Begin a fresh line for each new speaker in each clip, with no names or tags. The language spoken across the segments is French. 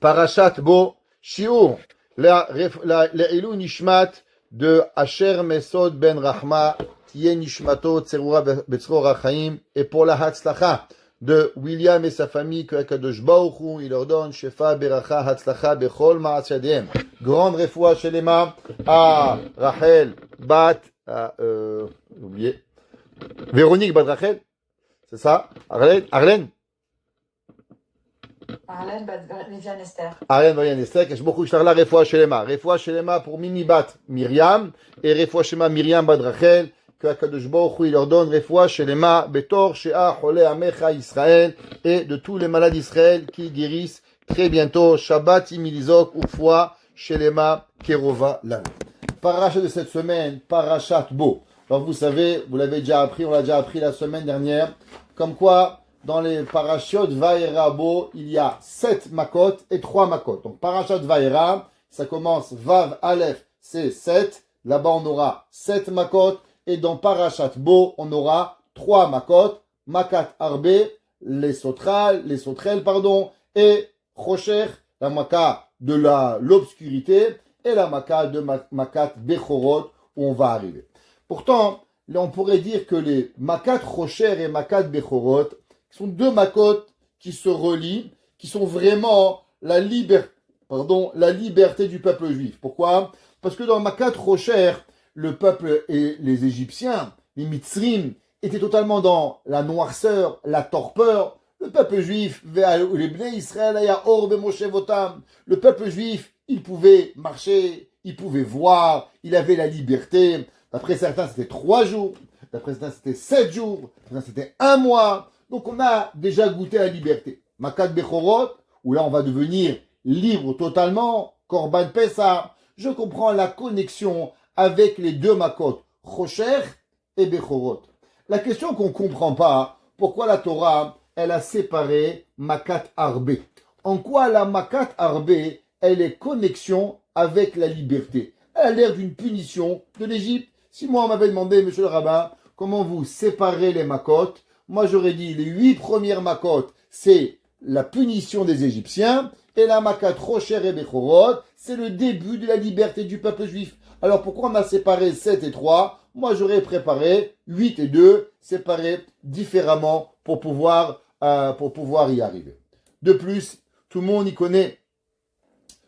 Parashat Bo, Shiur, la Ilou Nishmat de Asher Mesod ben Rahma, Tiye Nishmato Tserura Betzro Rachaim, et pour la Hatzlacha de William et sa famille, que Akadosh Baruch Hu, il leur donne Shefa Beracha Hatzlacha Bechol Ma'asyadem. Grande refoua Shelema à Rachel Bat, oublié, Véronique Bat Rachel, c'est ça? Arlène
Viviane Esther.
Arlène Viviane Esther, que je beaucoup la refoua Shelema. Refoua Shelema pour Mimi Bat Myriam, et refoua Shema Myriam Bat Rachel, que Akadosh Baruch Hu, il leur donne refoua Shelema, Betor Shea Chole Amecha Israël, et de tous les malades d'Israël qui guérissent très bientôt. Shabbat Imilizok Ufoua Shelema Kerova Lan. Parachat de cette semaine, Parashat Bo. Alors vous savez, vous l'avez déjà appris, on l'a déjà appris la semaine dernière, comme quoi dans les parachutes Vaera Bo, il y a 7 makot et 3 makot. Donc Parashat Vaera, ça commence Vav Aleph, c'est 7. Là-bas on aura 7 makot. Et dans Parashat Bo, on aura 3 makot. Makat Arbe, les sotrel, et Chosher, la maka de l'obscurité, et la maka de Makat Bechorot, où on va arriver. Pourtant, là, on pourrait dire que les Makat Chosher et Makat Bechorot sont 2 makot qui se relient, qui sont vraiment la liberté du peuple juif. Pourquoi? Parce que dans Makat Chosher, le peuple et les Égyptiens, les Mitzrim, étaient totalement dans la noirceur, la torpeur. Le peuple juif, les Bnei Israël, le peuple juif, il pouvait marcher, il pouvait voir, il avait la liberté. D'après certains, c'était 3 jours. D'après certains, c'était 7 jours. D'après certains, c'était 1 mois. Donc, on a déjà goûté à la liberté. Makat Bechorot, où là, on va devenir libre totalement. Korban Pessah. Je comprends la connexion avec les 2 makot, Chosher et Bechorot. La question qu'on ne comprend pas, pourquoi la Torah, elle a séparé Makat Arbe. En quoi la Makat Arbe, elle est connexion avec la liberté? Elle a l'air d'une punition de l'Égypte. Si moi on m'avait demandé, monsieur le rabbin, comment vous séparez les makot, moi j'aurais dit les 8 premières makot, c'est la punition des Égyptiens, et la Makat Chosher et Bechorot, c'est le début de la liberté du peuple juif. Alors pourquoi on a séparé 7 et 3? Moi j'aurais préparé 8 et 2, séparés différemment pour pouvoir y arriver. De plus, tout le monde y connaît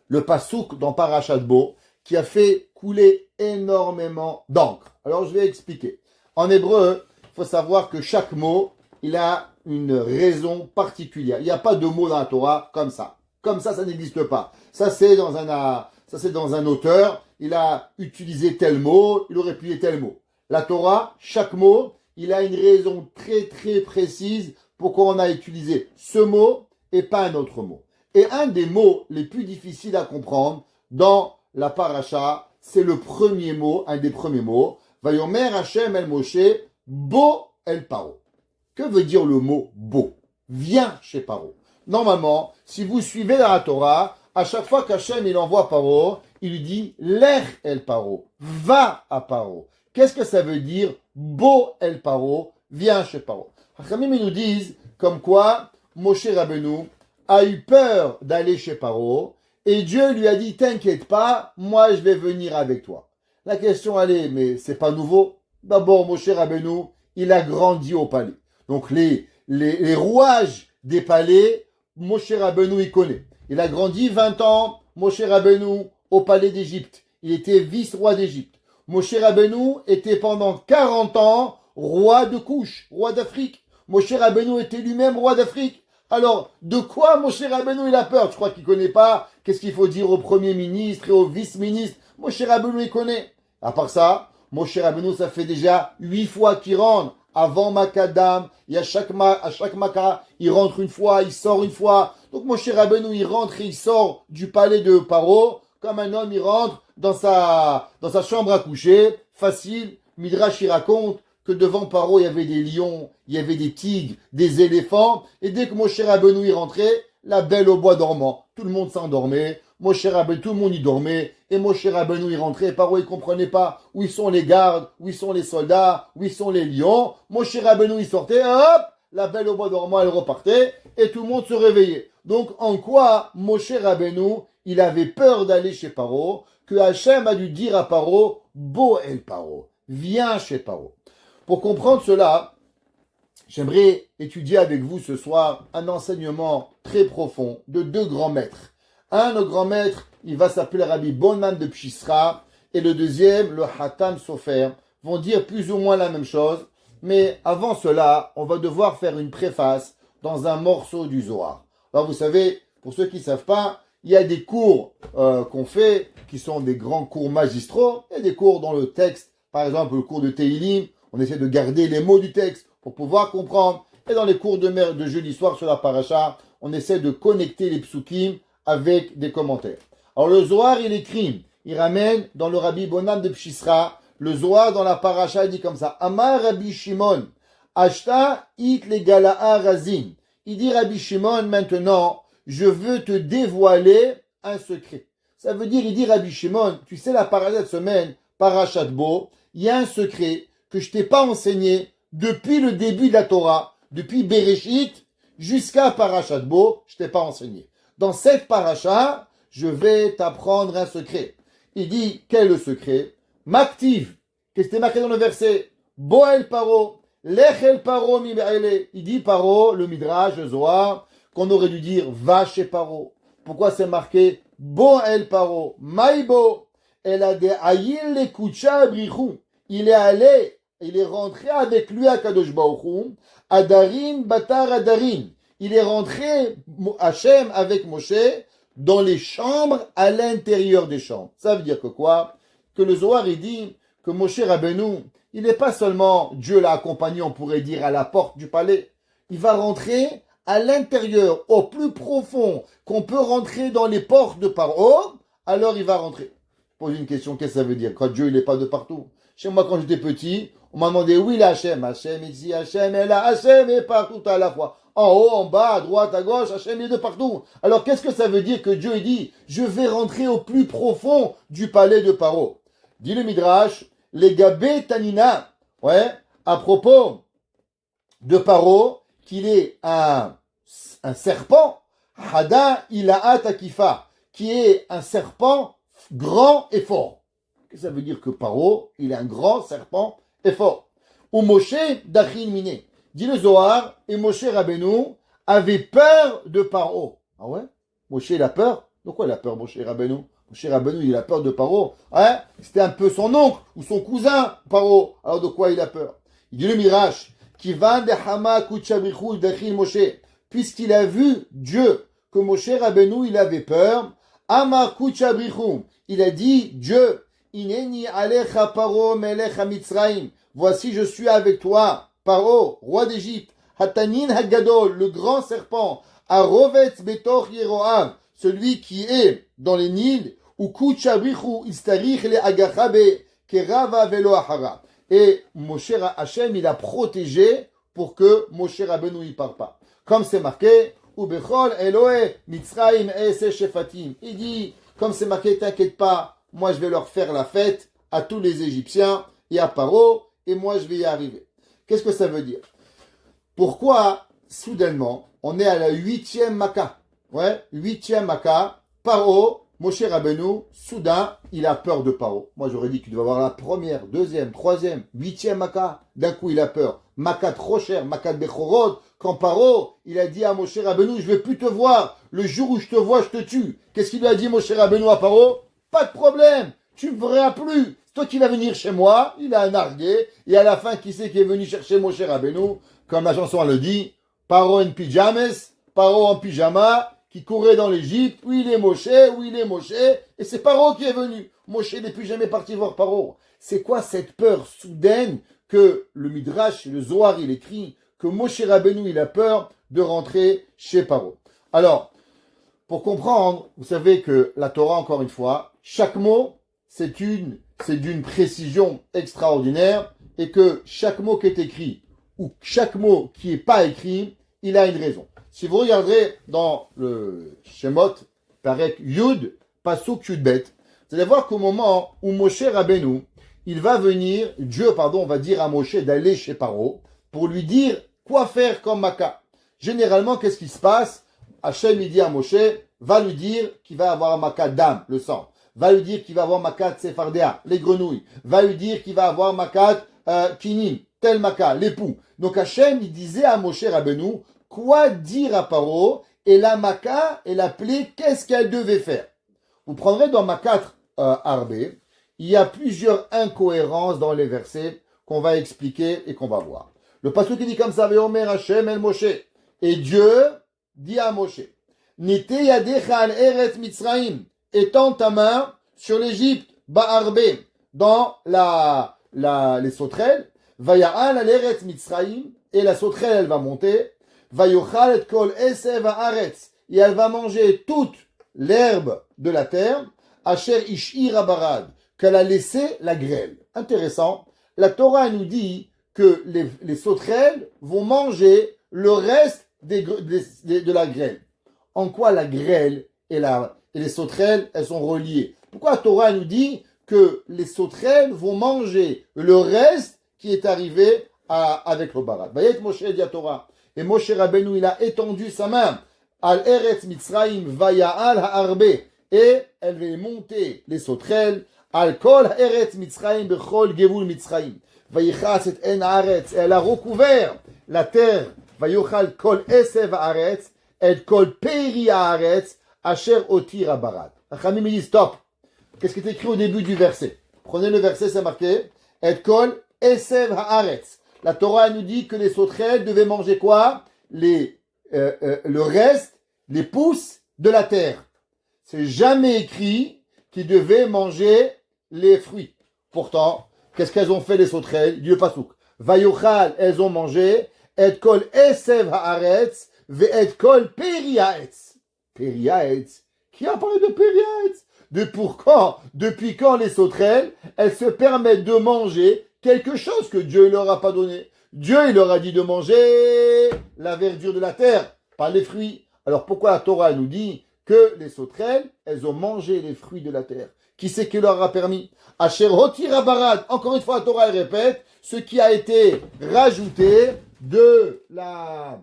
le pasouk dans Parashat Bo qui a fait couler énormément d'encre. Alors je vais expliquer. En hébreu, il faut savoir que chaque mot, il a une raison particulière. Il n'y a pas de mot dans la Torah comme ça. Comme ça n'existe pas. Ça c'est dans un auteur. Il a utilisé tel mot, il aurait pu dire tel mot. La Torah, chaque mot, il a une raison très très précise pourquoi on a utilisé ce mot et pas un autre mot. Et un des mots les plus difficiles à comprendre dans la paracha, c'est le premier mot, un des premiers mots. Vayomer Hashem el Moshe, Bo el Paro. Que veut dire le mot Bo? Viens chez Paro. Normalement, si vous suivez la Torah, à chaque fois qu'Hachem il envoie Paro, il lui dit Lech el Paro, va à Paro. Qu'est-ce que ça veut dire Bo el Paro, viens chez Paro? Chachamim nous disent comme quoi Moshe Rabbeinu a eu peur d'aller chez Paro et Dieu lui a dit t'inquiète pas, moi je vais venir avec toi. La question elle est, mais c'est pas nouveau. D'abord Moshe Rabbeinu, il a grandi au palais. Donc les rouages des palais, Moshe Rabbeinu il connaît. Il a grandi 20 ans, Moshe Rabbeinu, au palais d'Égypte. Il était vice-roi d'Égypte. Moshe Rabbeinu était pendant 40 ans roi de Couche, roi d'Afrique. Moshe Rabbeinu était lui-même roi d'Afrique. Alors, de quoi Moshe Rabbeinu il a peur? Je crois qu'il ne connaît pas qu'est-ce qu'il faut dire au premier ministre et au vice-ministre. Moshe Rabbeinu il connaît. À part ça, Moshe Rabbeinu ça fait déjà 8 fois qu'il rentre. Avant Makadam, à chaque Maka, il rentre une fois, il sort une fois. Donc Moshe Rabbeinu, il rentre et il sort du palais de Paro, comme un homme, il rentre dans sa chambre à coucher, facile. Midrash, il raconte que devant Paro, il y avait des lions, il y avait des tigres, des éléphants. Et dès que Moshe Rabbeinu, il rentrait, la belle au bois dormant. Tout le monde s'endormait. Moshe Rabbeinu, tout le monde y dormait. Et Moshe Rabbeinu, il rentrait. Paro, il comprenait pas où ils sont les gardes, où ils sont les soldats, où ils sont les lions. Moshe Rabbeinu, il sortait, hop, la belle au bois dormant, elle repartait, et tout le monde se réveillait. Donc, en quoi Moshe Rabbeinu, il avait peur d'aller chez Paro, que Hachem a dû dire à Paro, Bo el Paro, viens chez Paro. Pour comprendre cela, j'aimerais étudier avec vous ce soir un enseignement très profond de deux grands maîtres. Un, le grand maître, il va s'appeler Rabbi Bonman de Pshisra, et le deuxième, le Hatam Sofer, vont dire plus ou moins la même chose, mais avant cela, on va devoir faire une préface dans un morceau du Zohar. Alors vous savez, pour ceux qui ne savent pas, il y a des cours qu'on fait qui sont des grands cours magistraux, il y a des cours dans le texte, par exemple le cours de Teilim, on essaie de garder les mots du texte pour pouvoir comprendre, et dans les cours de jeudi soir sur la paracha, on essaie de connecter les psukim avec des commentaires. Alors le Zohar, il écrit, il ramène dans le Rabbi Bonam de Pshisra, le Zohar dans la paracha, il dit comme ça, Amar Rabbi Shimon, Ashta it le gala'a razin. Il dit Rabbi Shimon, maintenant, je veux te dévoiler un secret. Ça veut dire, il dit Rabbi Shimon, tu sais la paracha de semaine, parachat Bo, il y a un secret que je t'ai pas enseigné depuis le début de la Torah, depuis Bereshit jusqu'à parachat Bo, je t'ai pas enseigné. Dans cette paracha, je vais t'apprendre un secret. Il dit, quel est le secret? Maktiv, qu'est-ce qui est marqué dans le verset? Boel Paro, Lechel Paro mi be'ele. Il dit Paro, le Midrash, le Zohar, qu'on aurait dû dire va chez Paro. Pourquoi c'est marqué Boel Paro, Maïbo, El a de ayil le kucha brichou. Il est allé, il est rentré avec lui à Kadosh Baruch Hu, Adarin Batar Adarin. Il est rentré, Hachem, avec Moshe, dans les chambres, à l'intérieur des chambres. Ça veut dire que quoi? Que le Zohar, il dit que Moshe Rabbeinu, il n'est pas seulement Dieu l'a accompagné, on pourrait dire, à la porte du palais. Il va rentrer à l'intérieur, au plus profond, qu'on peut rentrer dans les portes de Paro, alors il va rentrer. Je pose une question, qu'est-ce que ça veut dire? Quand Dieu, il n'est pas de partout. Chez moi, quand j'étais petit, on m'a demandé où il est Hachem. Hachem ici, Hachem est là, Hachem est partout à la fois. En haut, en bas, à droite, à gauche, Hachem est de partout. Alors qu'est-ce que ça veut dire que Dieu dit, je vais rentrer au plus profond du palais de Paro? Dit le Midrash, les Gabé Tanina, ouais, à propos de Paro, qu'il est un serpent, Hada Ilaha Takifa, qui est un serpent grand et fort. Qu'est-ce que ça veut dire que Paro, il est un grand serpent et fort? Ou Moshe Dachin Miné. Dit le Zohar, et Moshe Rabbeinu avait peur de Paro. Ah ouais? Moshe, il a peur? De quoi il a peur, Moshe Rabbeinu? Moshe Rabbeinu, il a peur de Paro. Hein? C'était un peu son oncle ou son cousin, Paro. Alors de quoi il a peur? Il dit le Mirash, qui va de Hama Kuchabrichou Dachin Moshe, puisqu'il a vu Dieu, que Moshe Rabbeinu, il avait peur. Amar Kuchabrichou, il a dit, Dieu, Ineni alecha Paro melech Mitzraim. Voici, je suis avec toi. Paro, roi d'Égypte, Hatanin Hagadol, le grand serpent, Arovetz Betor Yeroam, celui qui est dans les Nils, ou Kuchabrichu Istarich le Agachabe, Kerava Velo Ahara. Et Moshe Hachem, il a protégé pour que Moshe Rabbeinu y part pas. Comme c'est marqué, Ubechol Elohe Mitzraim Ese Shefatim. Il dit, comme c'est marqué, t'inquiète pas, moi je vais leur faire la fête à tous les Égyptiens et à Paro, et moi je vais y arriver. Qu'est-ce que ça veut dire? Pourquoi, soudainement, on est à la 8e Makkah? Ouais, 8e Makkah, Paro, Moshe Rabbeinu, soudain, il a peur de Paro. Moi, j'aurais dit qu'il devait avoir la première, deuxième, troisième, 8e Makkah. D'un coup, il a peur. Makkah trop cher, Makkah Bechorot. Quand Paro, il a dit à Moshe Rabbeinu, je vais plus te voir. Le jour où je te vois, je te tue. Qu'est-ce qu'il lui a dit, Moshe Rabbeinu, à Paro? Pas de problème. Tu me verras plus. C'est toi qui vas venir chez moi. Il a un argué. Et à la fin, qui c'est qui est venu chercher Moshe Rabbeinu? Comme la chanson le dit, Paro en pyjamas, Paro en pyjama, qui courait dans l'Égypte. Oui, il est Moshe, oui, il est Moshe. Et c'est Paro qui est venu. Moshe n'est plus jamais parti voir Paro. C'est quoi cette peur soudaine que le Midrash, le Zohar, il écrit, que Moshe Rabbeinu, il a peur de rentrer chez Paro? Alors, pour comprendre, vous savez que la Torah, encore une fois, chaque mot, c'est d'une précision extraordinaire, et que chaque mot qui est écrit, ou chaque mot qui n'est pas écrit, il a une raison. Si vous regarderez dans le Shemot, Parek Yud, Pasuk Yudbet, vous allez voir qu'au moment où Moshe Rabbeinu, il va venir, Dieu, va dire à Moshe d'aller chez Paro, pour lui dire quoi faire comme Maka? Généralement, qu'est-ce qui se passe? Hachem, il dit à Moshe, va lui dire qu'il va avoir un Maka d'âme, le sang. Va lui dire qu'il va avoir Maka Tsefardéa, les grenouilles. Va lui dire qu'il va avoir Maka Kinim, tel Maka, l'époux. Donc Hachem, il disait à Moshe Rabbeinu, quoi dire à Paro? Et la Maka, et la plaie, qu'est-ce qu'elle devait faire? Vous prendrez dans Makat Arbé, il y a plusieurs incohérences dans les versets qu'on va expliquer et qu'on va voir. Le passage qui dit comme ça, Veomer Hachem el Moshe. Et Dieu dit à Moshe, Nite yadecha al Eretz Mitzraim, étends ta main sur l'Égypte, Ba'arbé, dans les sauterelles, Vaya'al al Eretz Mitzraim, et la sauterelle elle va monter, Vayochal et kol esev haaretz, et elle va manger toute l'herbe de la terre, Asher ishir barad, qu'elle a laissé la grêle. Intéressant, la Torah nous dit que les sauterelles vont manger le reste de la grêle. En quoi la grêle et les sauterelles, elles sont reliées? Pourquoi la Torah nous dit que les sauterelles vont manger le reste qui est arrivé avec le barad? Vayet Moshe dit à Torah, et Moshe Rabbeinu, il a étendu sa main, al Eretz Mitzraim vaya'al ha'arbe, et elle va monter les sauterelles, al kol Eretz Mitzraim bechol gevul Mitzraim, vayichas et en haaretz, elle a recouvert la terre, vayochal kol esev haaretz, et kol peri haaretz, asher otir habarad. Chachamim dit stop. Qu'est-ce qui est écrit au début du verset? Prenez le verset, c'est marqué, et kol esev haaretz. La Torah nous dit que les sauterelles devaient manger quoi? Le reste, les pousses de la terre. C'est jamais écrit qu'ils devaient manger les fruits. Pourtant, qu'est-ce qu'elles ont fait les sauterelles? Dieu pasouk. Vayochal, elles ont mangé. Et kol esev haaretz, ve et kol peri haetz. Peri haetz. Qui a parlé de peri haetz? Depuis quand les sauterelles, elles se permettent de manger quelque chose que Dieu ne leur a pas donné? Dieu, il leur a dit de manger la verdure de la terre, pas les fruits. Alors pourquoi la Torah nous dit que les sauterelles, elles ont mangé les fruits de la terre? Qui c'est qui leur a permis? Asher hotir habarad. Encore une fois, la Torah elle répète ce qui a été rajouté de la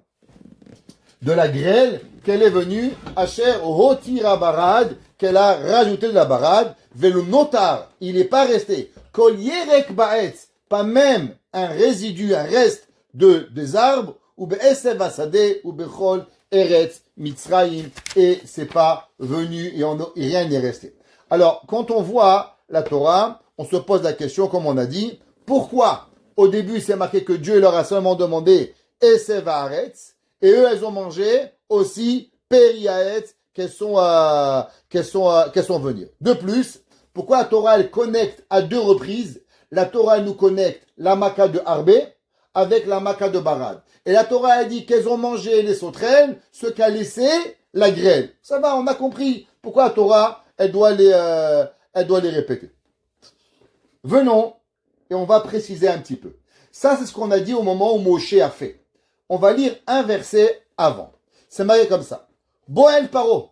grêle qu'elle est venue. Asher hotir habarad, qu'elle a rajouté de la barade. Velo notar, il n'est pas resté. Kol yerek baetz, pas même un résidu, un reste des arbres, ou be'esev asade, ou bechol eretz Mitzraïm, et c'est pas venu, et rien n'est resté. Alors, quand on voit la Torah, on se pose la question, comme on a dit, pourquoi au début c'est marqué que Dieu leur a seulement demandé esev haaretz, et eux elles ont mangé aussi peri haetz, qu'elles sont venues. De plus, pourquoi la Torah elle connecte à deux reprises? La Torah elle nous connecte la Maka de Arbé avec la Maka de Barad. Et la Torah a dit qu'elles ont mangé les sauterelles, ce qu'a laissé la grêle. Ça va, on a compris pourquoi la Torah elle doit les répéter. Venons et on va préciser un petit peu. Ça c'est ce qu'on a dit au moment où Moshe a fait. On va lire un verset avant. C'est marqué comme ça. Boel Paro.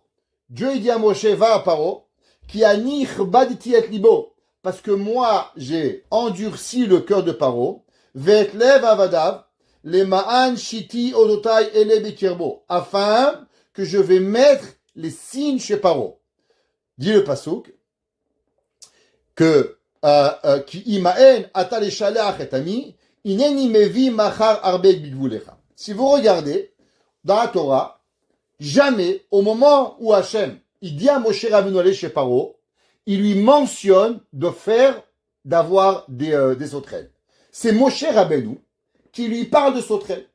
Dieu il dit à Moshe, va à Paro, qui a nichbaditi et libo, parce que moi j'ai endurci le cœur de Paro, ve'etlev avadav, les ma'an shiti odotai ele bekirbo, afin que je vais mettre les signes chez Paro. Dit le pasuk que qui imaen atal shalach et ami, ineni mevi machar arbek bigvulecha. Si vous regardez dans la Torah, jamais, au moment où Hachem, il dit à Moshe Rabbeinu aller chez Paro, il lui mentionne d'avoir des sauterelles. C'est Moshe Rabbeinu qui lui parle de sauterelles.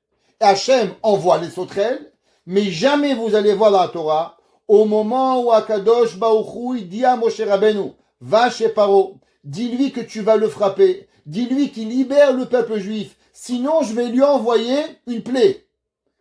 Et Hachem envoie les sauterelles, mais jamais vous allez voir dans la Torah, au moment où Akadosh Baruch Hu, il dit à Moshe Rabbeinu, va chez Paro, dis-lui que tu vas le frapper, dis-lui qu'il libère le peuple juif, sinon je vais lui envoyer une plaie.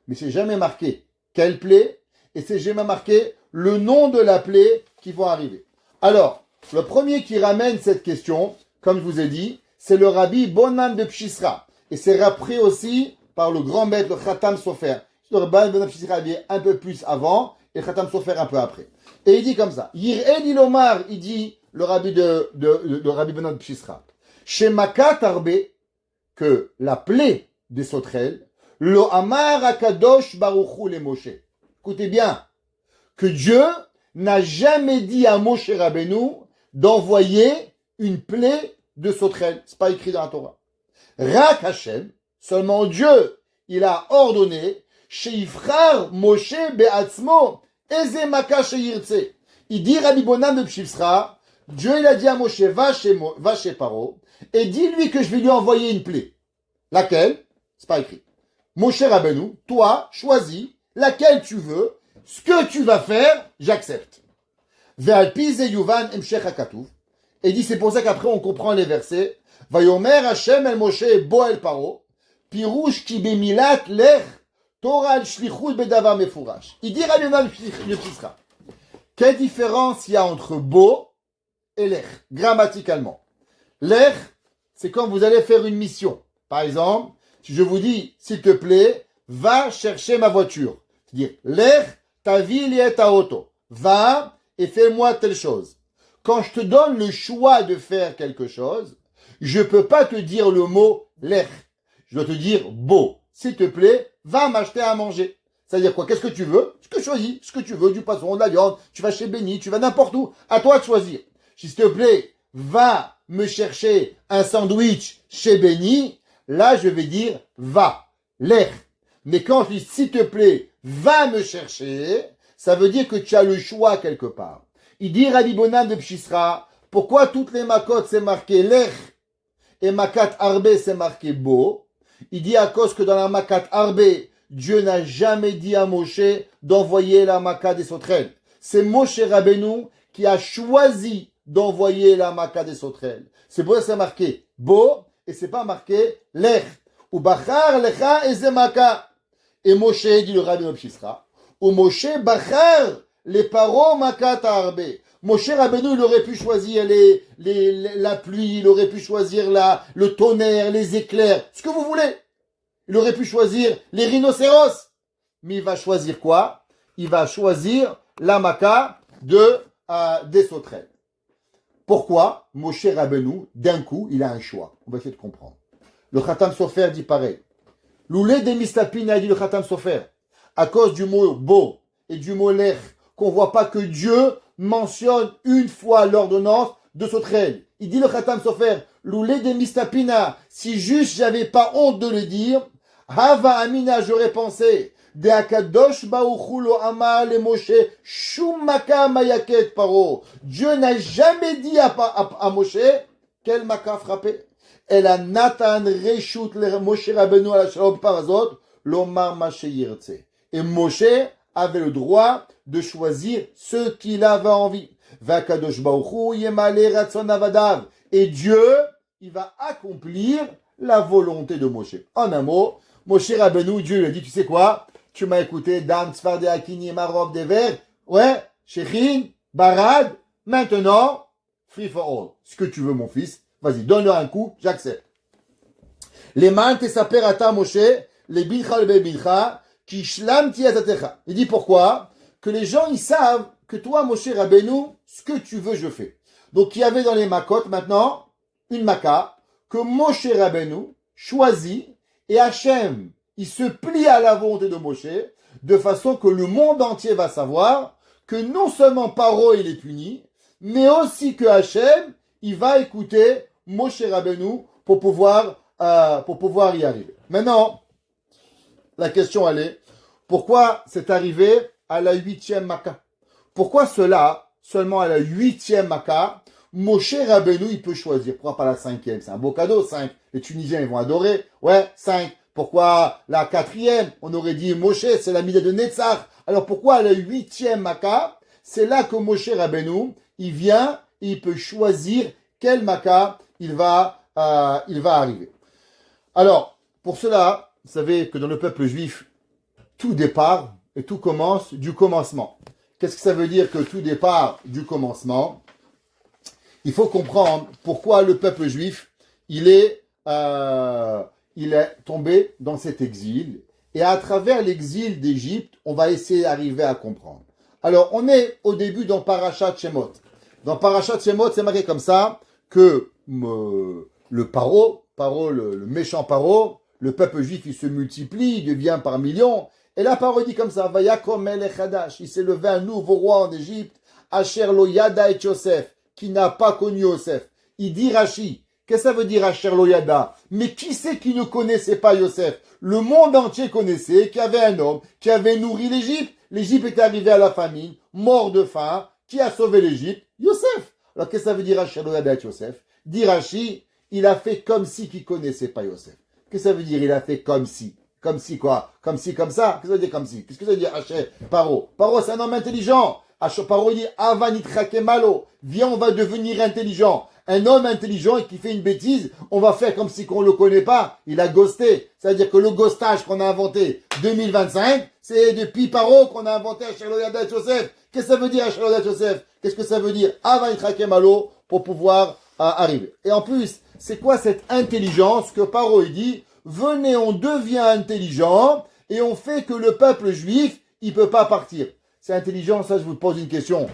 Mais c'est jamais marqué quelle plaie, et c'est jamais marqué le nom de la plaie qui va arriver. Alors, le premier qui ramène cette question, comme je vous ai dit, c'est le rabbi Bonan de Pshisra. Et c'est rappelé aussi par le grand maître, le Khatam Sofer. Le rabbi Bonan de Pshisra est un peu plus avant, et le Khatam Sofer un peu après. Et il dit comme ça, Yir'el Ilomar, il dit, le rabbi rabbi Bonan de Pshisra, chez Makat Arbe, que la plaie des sauterelles, Lo amar akadosh baruch hu le Moshe. Écoutez bien, que Dieu n'a jamais dit à Moshe Rabbeinu d'envoyer une plaie de sauterelle. C'est pas écrit dans la Torah. Rak Hashem, seulement Dieu, il a ordonné, Sheifrar Moshe be'atzmo, eze maka sheyirtse. Il dit Rabbi Bonam de Pshifsra, Dieu il a dit à Moshe, va chez Paro, et dis-lui que je vais lui envoyer une plaie. Laquelle? C'est pas écrit. Moshe Rabbeinu, toi, choisis laquelle tu veux, ce que tu vas faire, j'accepte. Ve'alpi ze yuvan emshech hakatuv. Et dit, c'est pour ça qu'après on comprend les versets. Vayomer Hashem el Moshe bo el Paro, pirouche ki bemilat lech, Torah al shlichut bedavar mefurash. Il dit Rabbi Bonam de Pshifsra. Quelle différence il y a entre bo et lech, grammaticalement? Lech, c'est quand vous allez faire une mission. Par exemple, si je vous dis, s'il te plaît, va chercher ma voiture. C'est-à-dire, lech, ta ville et ta auto. Va et fais-moi telle chose. Quand je te donne le choix de faire quelque chose, je peux pas te dire le mot lech. Je dois te dire bo. S'il te plaît, va m'acheter à manger. C'est-à-dire quoi? Qu'est-ce que tu veux? Ce que tu choisis. Ce que tu veux, du poisson, de la viande. Tu vas chez Benny, tu vas n'importe où. À toi de choisir. S'il te plaît, va me chercher un sandwich chez Benny. Là, je vais dire va. Lech. Mais quand je dis s'il te plaît, va me chercher, ça veut dire que tu as le choix quelque part. Il dit Rabbi Bonam de Pshifsra, pourquoi toutes les makot c'est marqué lech et makat arbe c'est marqué bo? Il dit à cause que dans la makat arbe, Dieu n'a jamais dit à Moshe d'envoyer la makat des sauterelles. C'est Moshe Rabbeinu qui a choisi d'envoyer la makat des sauterelles. C'est pour ça que c'est marqué bo et c'est pas marqué lech. Ou bachar lecha eze maka. Et Moshe dit le Rabbi de Pshifsra. Ou Moshe bachar les paro makat arbe. Moshe Rabbeinu, il aurait pu choisir la pluie, il aurait pu choisir le tonnerre, les éclairs, ce que vous voulez. Il aurait pu choisir les rhinocéros. Mais il va choisir quoi? Il va choisir la maca des sauterelles. Pourquoi? Moshe Rabbeinu, d'un coup, il a un choix. On va essayer de comprendre. Le Khatam Sofer dit pareil. L'oulé des mistapines a dit le Khatam Sofer. À cause du mot beau et du mot lech, qu'on voit pas que Dieu mentionne une fois l'ordonnance de sauterelle. Il dit le Khatam Sofer, l'oulé des mistapina, si juste j'avais pas honte de le dire, Hava Amina, j'aurais pensé, de Akadosh Baruch Amar le Moshe, Shumaka Mayaket Paro. Dieu n'a jamais dit à Moshe, quel maka frappé. Elle a Nathan Reshut le Moshe Rabbeinu à la Shalom Parazot, l'Omar Mashe Yirtse. Et Moshe avait le droit de choisir ce qu'il avait envie. Vakadosh Baruch Hu Yemale Ratzon Avadav. Et Dieu, il va accomplir la volonté de Moshe. En un mot, Moshe Rabbeinu, Dieu lui a dit, tu sais quoi? Tu m'as écouté, Dam, Tzfar de Akini, Marov, Dever. Ouais, Shechin, Barad. Maintenant, free for all. Ce que tu veux, mon fils. Vas-y, donne-leur un coup, j'accepte. Les man te saper ata Moshe, les bilcha le bilcha, qui shlam ti atatecha. Il dit pourquoi? Que les gens, ils savent que toi, Moshe Rabbeinu, ce que tu veux, je fais. Donc, il y avait dans les makot, maintenant, une maka, que Moshe Rabbeinu choisit, et Hachem, il se plie à la volonté de Moshe, de façon que le monde entier va savoir que non seulement Paro, il est puni, mais aussi que Hachem, il va écouter Moshe Rabbeinu pour pouvoir y arriver. Maintenant, la question elle est, pourquoi c'est arrivé à la 8e Maka? Pourquoi cela, seulement à la 8e Maka, Moshe Rabbeinu, il peut choisir? Pourquoi pas la 5e? C'est un beau cadeau, 5. Les Tunisiens, ils vont adorer. Ouais, 5. Pourquoi la 4e? On aurait dit Moshe, c'est la Mida de Netzach. Alors pourquoi à la 8e Maka? C'est là que Moshe Rabbeinu, il vient et il peut choisir quel Maka il va arriver. Alors, pour cela, vous savez que dans le peuple juif, tout départ et tout commence du commencement. Qu'est-ce que ça veut dire que tout départ du commencement? Il faut comprendre pourquoi le peuple juif, il est tombé dans cet exil. Et à travers l'exil d'Égypte, on va essayer d'arriver à comprendre. Alors, on est au début dans Parashat Shemot. Dans Parashat Shemot, c'est marqué comme ça que le Paro, le méchant Paro, le peuple juif, il se multiplie, il devient par millions. Et la parole dit comme ça, Vayakom melech hadash, il s'est levé un nouveau roi en Égypte, Asher lo yada et Yosef, qui n'a pas connu Yosef. Il dit Rashi, qu'est-ce que ça veut dire Asher lo yada? Mais qui c'est qui ne connaissait pas Yosef? Le monde entier connaissait qu'il y avait un homme qui avait nourri l'Égypte. L'Égypte était arrivée à la famine, mort de faim. Qui a sauvé l'Égypte? Yosef. Alors qu'est-ce que ça veut dire Asher lo yada et Yosef? Dit Rashi, il a fait comme si qu'il connaissait pas Yosef. Qu'est-ce que ça veut dire il a fait comme si? Comme si quoi? Comme si, comme ça? Qu'est-ce que ça veut dire comme si? Qu'est-ce que ça veut dire Haché? Paro? Paro, c'est un homme intelligent. Paro dit Avanitrake malo. Viens, on va devenir intelligent. Un homme intelligent et qui fait une bêtise, on va faire comme si qu'on le connaît pas. Il a ghosté. C'est-à-dire que le ghostage qu'on a inventé 2025, c'est depuis Paro qu'on a inventé Asher lo yada et Yosef. Qu'est-ce que ça veut dire Asher lo yada et Yosef? Qu'est-ce que ça veut dire Avanitrake malo pour pouvoir arriver? Et en plus, c'est quoi cette intelligence que Paro il dit? Venez, on devient intelligent et on fait que le peuple juif, il peut pas partir. C'est intelligent, ça je vous pose une question.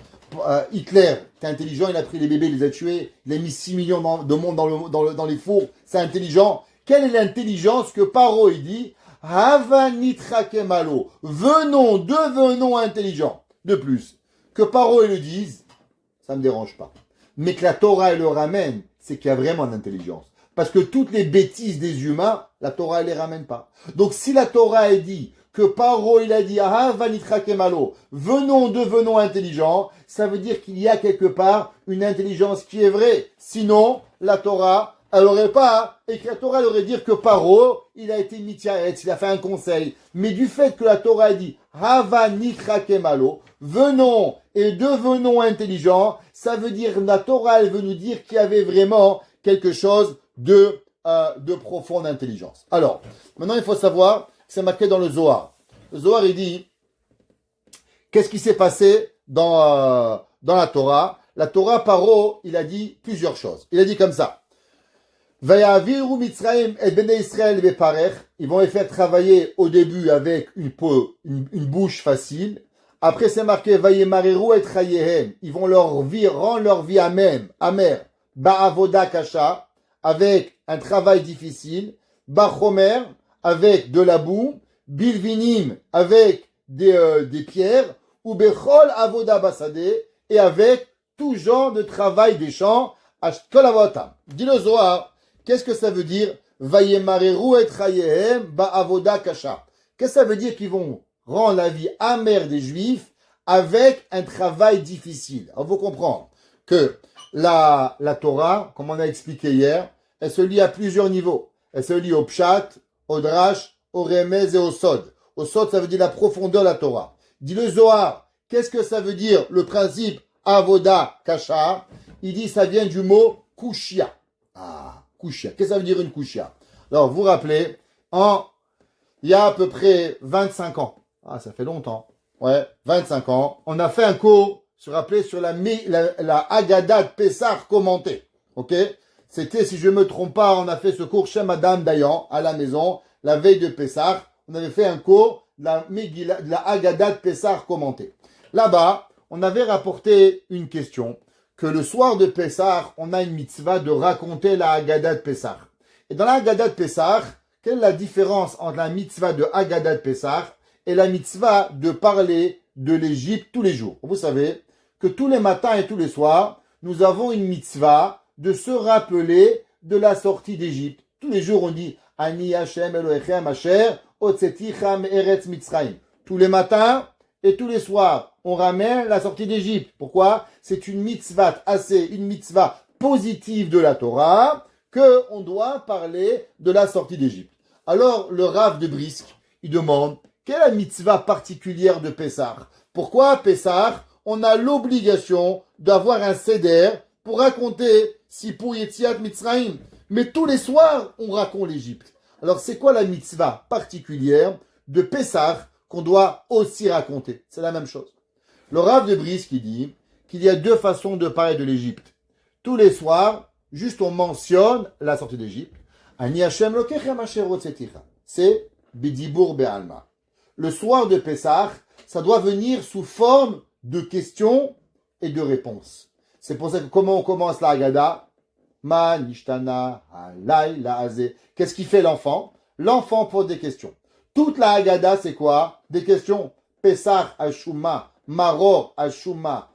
Hitler, c'est intelligent, il a pris les bébés, il les a tués, il a mis 6 millions de monde dans les fours, c'est intelligent. Quelle est l'intelligence que Paro il dit? Havanitrake malo. Venons, devenons intelligents. De plus, que Paro il le dise, ça me dérange pas. Mais que la Torah elle le ramène, c'est qu'il y a vraiment d'intelligence. Parce que toutes les bêtises des humains, la Torah elle les ramène pas. Donc si la Torah est dit que Paro il a dit malo, venons, devenons intelligents, ça veut dire qu'il y a quelque part une intelligence qui est vraie. Sinon, la Torah, elle aurait pas écrit. La Torah elle aurait dit que Paro, il a été mityaetz, il a fait un conseil. Mais du fait que la Torah a dit malo, venons et devenons intelligents, ça veut dire la Torah elle veut nous dire qu'il y avait vraiment quelque chose de profonde intelligence. Alors, maintenant il faut savoir, c'est marqué dans le Zohar. Le Zohar il dit, qu'est-ce qui s'est passé dans la Torah? La Torah, Paro, il a dit plusieurs choses. Il a dit comme ça. Vayaviru Mitzrayim et Bnei Israël beparech. Ils vont les faire travailler au début avec une bouche facile. Après c'est marqué Vayemareru et Chayehem. Ils vont rendre leur vie amère. Ba'avoda kasha, avec un travail difficile, Bachomer, avec de la boue, Bilvinim, avec des pierres, ou Bechol avoda basade, et avec tout genre de travail des champs, Ashkol avotam. Dis le Zohar, qu'est-ce que ça veut dire? Vayemareru et chayehem ba'avoda kasha. Qu'est-ce que ça veut dire qu'ils vont rendre la vie amère des Juifs avec un travail difficile? Alors, vous comprendre que la Torah, comme on a expliqué hier, elle se lit à plusieurs niveaux. Elle se lit au Pshat, au Drash, au Remez et au Sod. Au Sod, ça veut dire la profondeur de la Torah. Dit le Zohar, qu'est-ce que ça veut dire le principe Avoda Kasha? Il dit ça vient du mot Kushia. Ah, Kushia. Qu'est-ce que ça veut dire une Kushia? Alors, vous vous rappelez, il y a à peu près 25 ans. Ah, ça fait longtemps. Ouais, 25 ans. On a fait un cours, se rappeler, sur la Haggadah de Pessah commentée. Ok? C'était, si je ne me trompe pas, on a fait ce cours chez Madame Dayan, à la maison, la veille de Pessah. On avait fait un cours de la Haggadah de Pessah commentée. Là-bas, on avait rapporté une question, que le soir de Pessah, on a une mitzvah de raconter la Haggadah de Pessah. Et dans la Haggadah de Pessah, quelle est la différence entre la mitzvah de Haggadah de Pessah et la mitzvah de parler de l'Égypte tous les jours? Vous savez que tous les matins et tous les soirs, nous avons une mitzvah de se rappeler de la sortie d'Égypte. Tous les jours, on dit Ani Hashem Elohechem Asher Otzeticha Eretz Mitzrayim. Tous les matins et tous les soirs, on ramène la sortie d'Égypte. Pourquoi? C'est une mitzvah une mitzvah positive de la Torah, que on doit parler de la sortie d'Égypte. Alors, le Rav de Brisk, il demande, quelle est la mitzvah particulière de Pessah? Pourquoi à Pessah, on a l'obligation d'avoir un seder pour raconter Sipur Yetziat Mitzrayim? Mais tous les soirs, on raconte l'Égypte. Alors, c'est quoi la mitzvah particulière de Pessah qu'on doit aussi raconter? C'est la même chose. Le Rav de Brisk, il dit qu'il y a deux façons de parler de l'Égypte. Tous les soirs, juste on mentionne la sortie d'Égypte. Ani Hashem Lokechem Asher Otzeticha. C'est Bidibur Be'alma. Le soir de Pessah, ça doit venir sous forme de questions et de réponses. C'est pour ça que comment on commence la Haggadah? Ma nishtana halay la azé. Qu'est-ce qu'il fait l'enfant? L'enfant pose des questions. Toute la Haggadah, c'est quoi? Des questions. Pesach, Ashuma, Maror, Ashuma,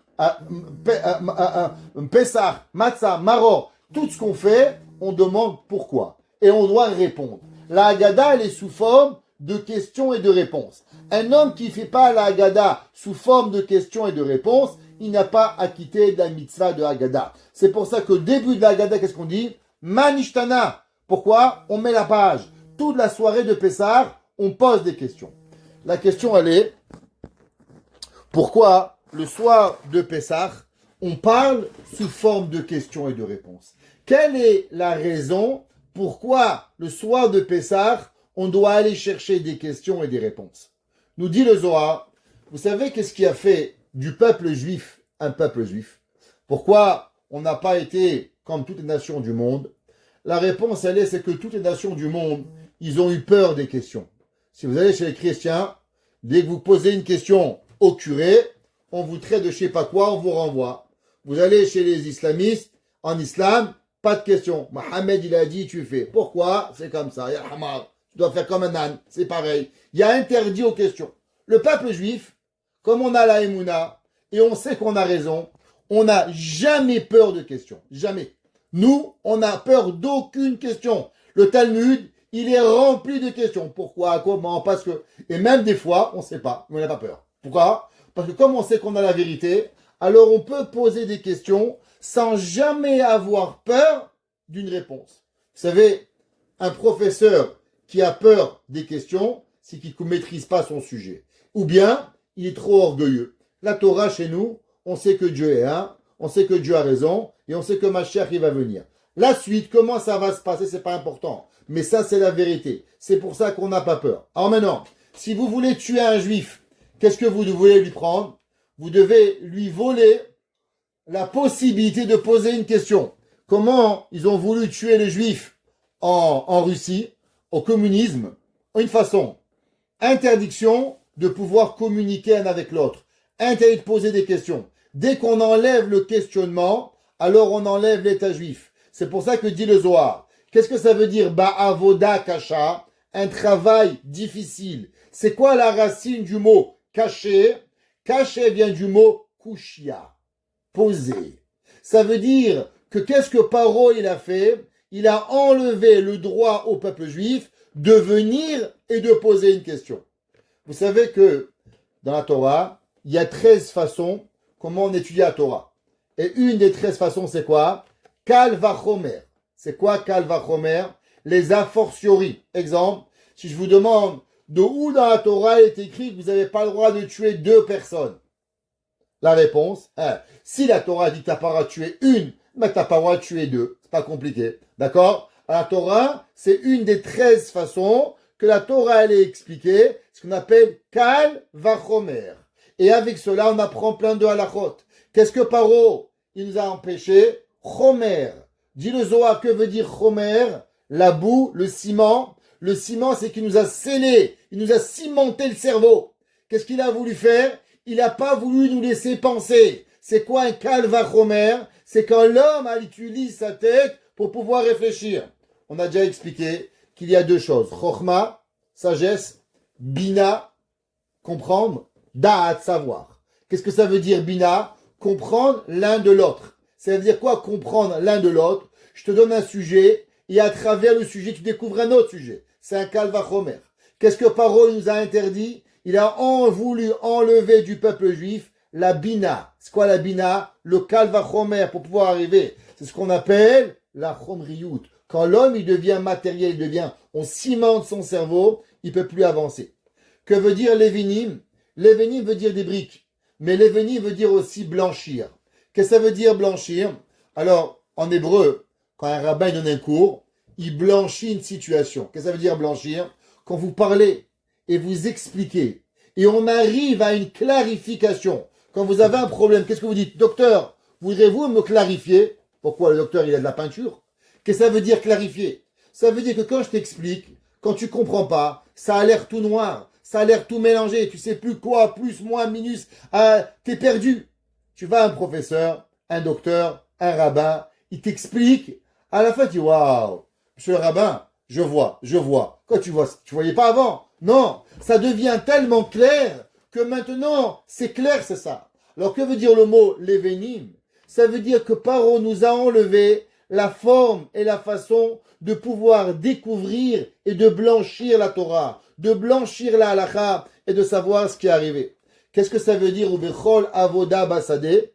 Pesach, Matzah, Maror. Tout ce qu'on fait, on demande pourquoi. Et on doit répondre. La Haggadah, elle est sous forme de questions et de réponses. Un homme qui ne fait pas la Haggadah sous forme de questions et de réponses, il n'a pas acquitté de la mitzvah de Haggadah. C'est pour ça qu'au début de la Haggadah, qu'est-ce qu'on dit? Manishtana. Pourquoi? On met la page. Toute la soirée de Pessah, on pose des questions. La question, elle est, pourquoi le soir de Pessah, on parle sous forme de questions et de réponses? Quelle est la raison pourquoi le soir de Pessah, on doit aller chercher des questions et des réponses? Nous dit le Zohar, vous savez qu'est-ce qui a fait du peuple juif un peuple juif? Pourquoi on n'a pas été comme toutes les nations du monde? La réponse, elle est, c'est que toutes les nations du monde, ils ont eu peur des questions. Si vous allez chez les chrétiens, dès que vous posez une question au curé, on vous traite de je sais pas quoi, on vous renvoie. Vous allez chez les islamistes, en islam, pas de question. Mohamed, il a dit, tu fais. Pourquoi? C'est comme ça. Ya Hamar, tu dois faire comme un âne. C'est pareil. Il y a interdit aux questions. Le peuple juif, comme on a la Emouna, et on sait qu'on a raison, on n'a jamais peur de questions. Jamais. Nous, on n'a peur d'aucune question. Le Talmud, il est rempli de questions. Pourquoi? Comment? Parce que... Et même des fois, on ne sait pas, mais on n'a pas peur. Pourquoi? Parce que comme on sait qu'on a la vérité, alors on peut poser des questions sans jamais avoir peur d'une réponse. Vous savez, un professeur qui a peur des questions, c'est qu'il ne maîtrise pas son sujet. Ou bien, il est trop orgueilleux. La Torah, chez nous, on sait que Dieu est un, on sait que Dieu a raison, et on sait que Mashiach, il va venir. La suite, comment ça va se passer, c'est pas important. Mais ça, c'est la vérité. C'est pour ça qu'on n'a pas peur. Alors maintenant, si vous voulez tuer un juif, qu'est-ce que vous devez lui prendre? Vous devez lui voler la possibilité de poser une question. Comment ils ont voulu tuer les juifs en Russie, au communisme? Une façon. Interdiction de pouvoir communiquer un avec l'autre. Interdit de poser des questions. Dès qu'on enlève le questionnement, alors on enlève l'état juif. C'est pour ça que dit le Zohar. Qu'est-ce que ça veut dire Ba'avoda kasha? Un travail difficile. C'est quoi la racine du mot caché? Caché vient du mot kushia, poser. Ça veut dire que qu'est-ce que Paro il a fait? Il a enlevé le droit au peuple juif de venir et de poser une question. Vous savez que dans la Torah, il y a 13 façons comment on étudie la Torah. Et une des 13 façons, c'est quoi? Kal vachomer. C'est quoi Kal vachomer? Les a fortiori. Exemple, si je vous demande de où dans la Torah il est écrit que vous n'avez pas le droit de tuer 2 personnes. La réponse, si la Torah dit que tu n'as pas le droit de tuer une, mais tu n'as pas le droit de tuer 2. C'est pas compliqué. D'accord? La Torah, c'est une des 13 façons que la Torah elle est expliquée, ce qu'on appelle Kal vachomer. Et avec cela, on apprend plein de halachot. Qu'est-ce que Paro, il nous a empêché? Chomer. Dis le Zohar, que veut dire Chomer? La boue, le ciment. Le ciment, c'est qu'il nous a scellé, il nous a cimenté le cerveau. Qu'est-ce qu'il a voulu faire? Il n'a pas voulu nous laisser penser. C'est quoi un Kal vachomer? C'est quand l'homme utilise sa tête pour pouvoir réfléchir. On a déjà expliqué qu'il y a 2 choses. Chokhma, sagesse, bina, comprendre, da'at, savoir. Qu'est-ce que ça veut dire bina? Comprendre l'un de l'autre. Ça veut dire quoi comprendre l'un de l'autre? Je te donne un sujet et à travers le sujet, tu découvres un autre sujet. C'est un Kal vachomer. Qu'est-ce que Paro nous a interdit? Il a voulu enlever du peuple juif la bina. C'est quoi la bina? Le Kal vachomer pour pouvoir arriver. C'est ce qu'on appelle la chomriyut. Quand l'homme il devient matériel, on cimente son cerveau, il peut plus avancer. Que veut dire levinim? Levinim veut dire des briques. Mais levinim veut dire aussi blanchir. Qu'est-ce que ça veut dire blanchir? Alors, en hébreu, quand un rabbin donne un cours, il blanchit une situation. Qu'est-ce que ça veut dire blanchir? Quand vous parlez et vous expliquez, et on arrive à une clarification. Quand vous avez un problème, qu'est-ce que vous dites? Docteur, voudrez-vous me clarifier? Pourquoi le docteur, il a de la peinture? Qu'est-ce que ça veut dire clarifier? Ça veut dire que quand je t'explique, quand tu comprends pas, ça a l'air tout noir, ça a l'air tout mélangé, tu sais plus quoi, plus, moins, minus, t'es perdu. Tu vas à un professeur, un docteur, un rabbin, il t'explique, à la fin tu dis waouh, monsieur le rabbin, je vois. Quoi tu vois? Tu voyais pas avant? Non, ça devient tellement clair que maintenant, c'est clair, c'est ça. Alors que veut dire le mot Levenim? Ça veut dire que Paro nous a enlevé la forme et la façon de pouvoir découvrir et de blanchir la Torah, de blanchir la halakha et de savoir ce qui est arrivé. Qu'est-ce que ça veut dire Ubechol Avoda Basade?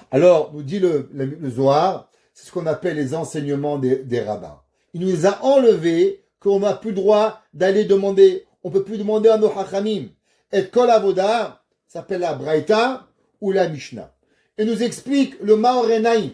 Alors, nous dit le Zohar, c'est ce qu'on appelle les enseignements des rabbins. Il nous les a enlevés, qu'on n'a plus le droit d'aller demander, on ne peut plus demander à nos hachamim. Et Kol Avoda s'appelle la Braïta ou la Mishnah. Et nous explique le Maor Enaim.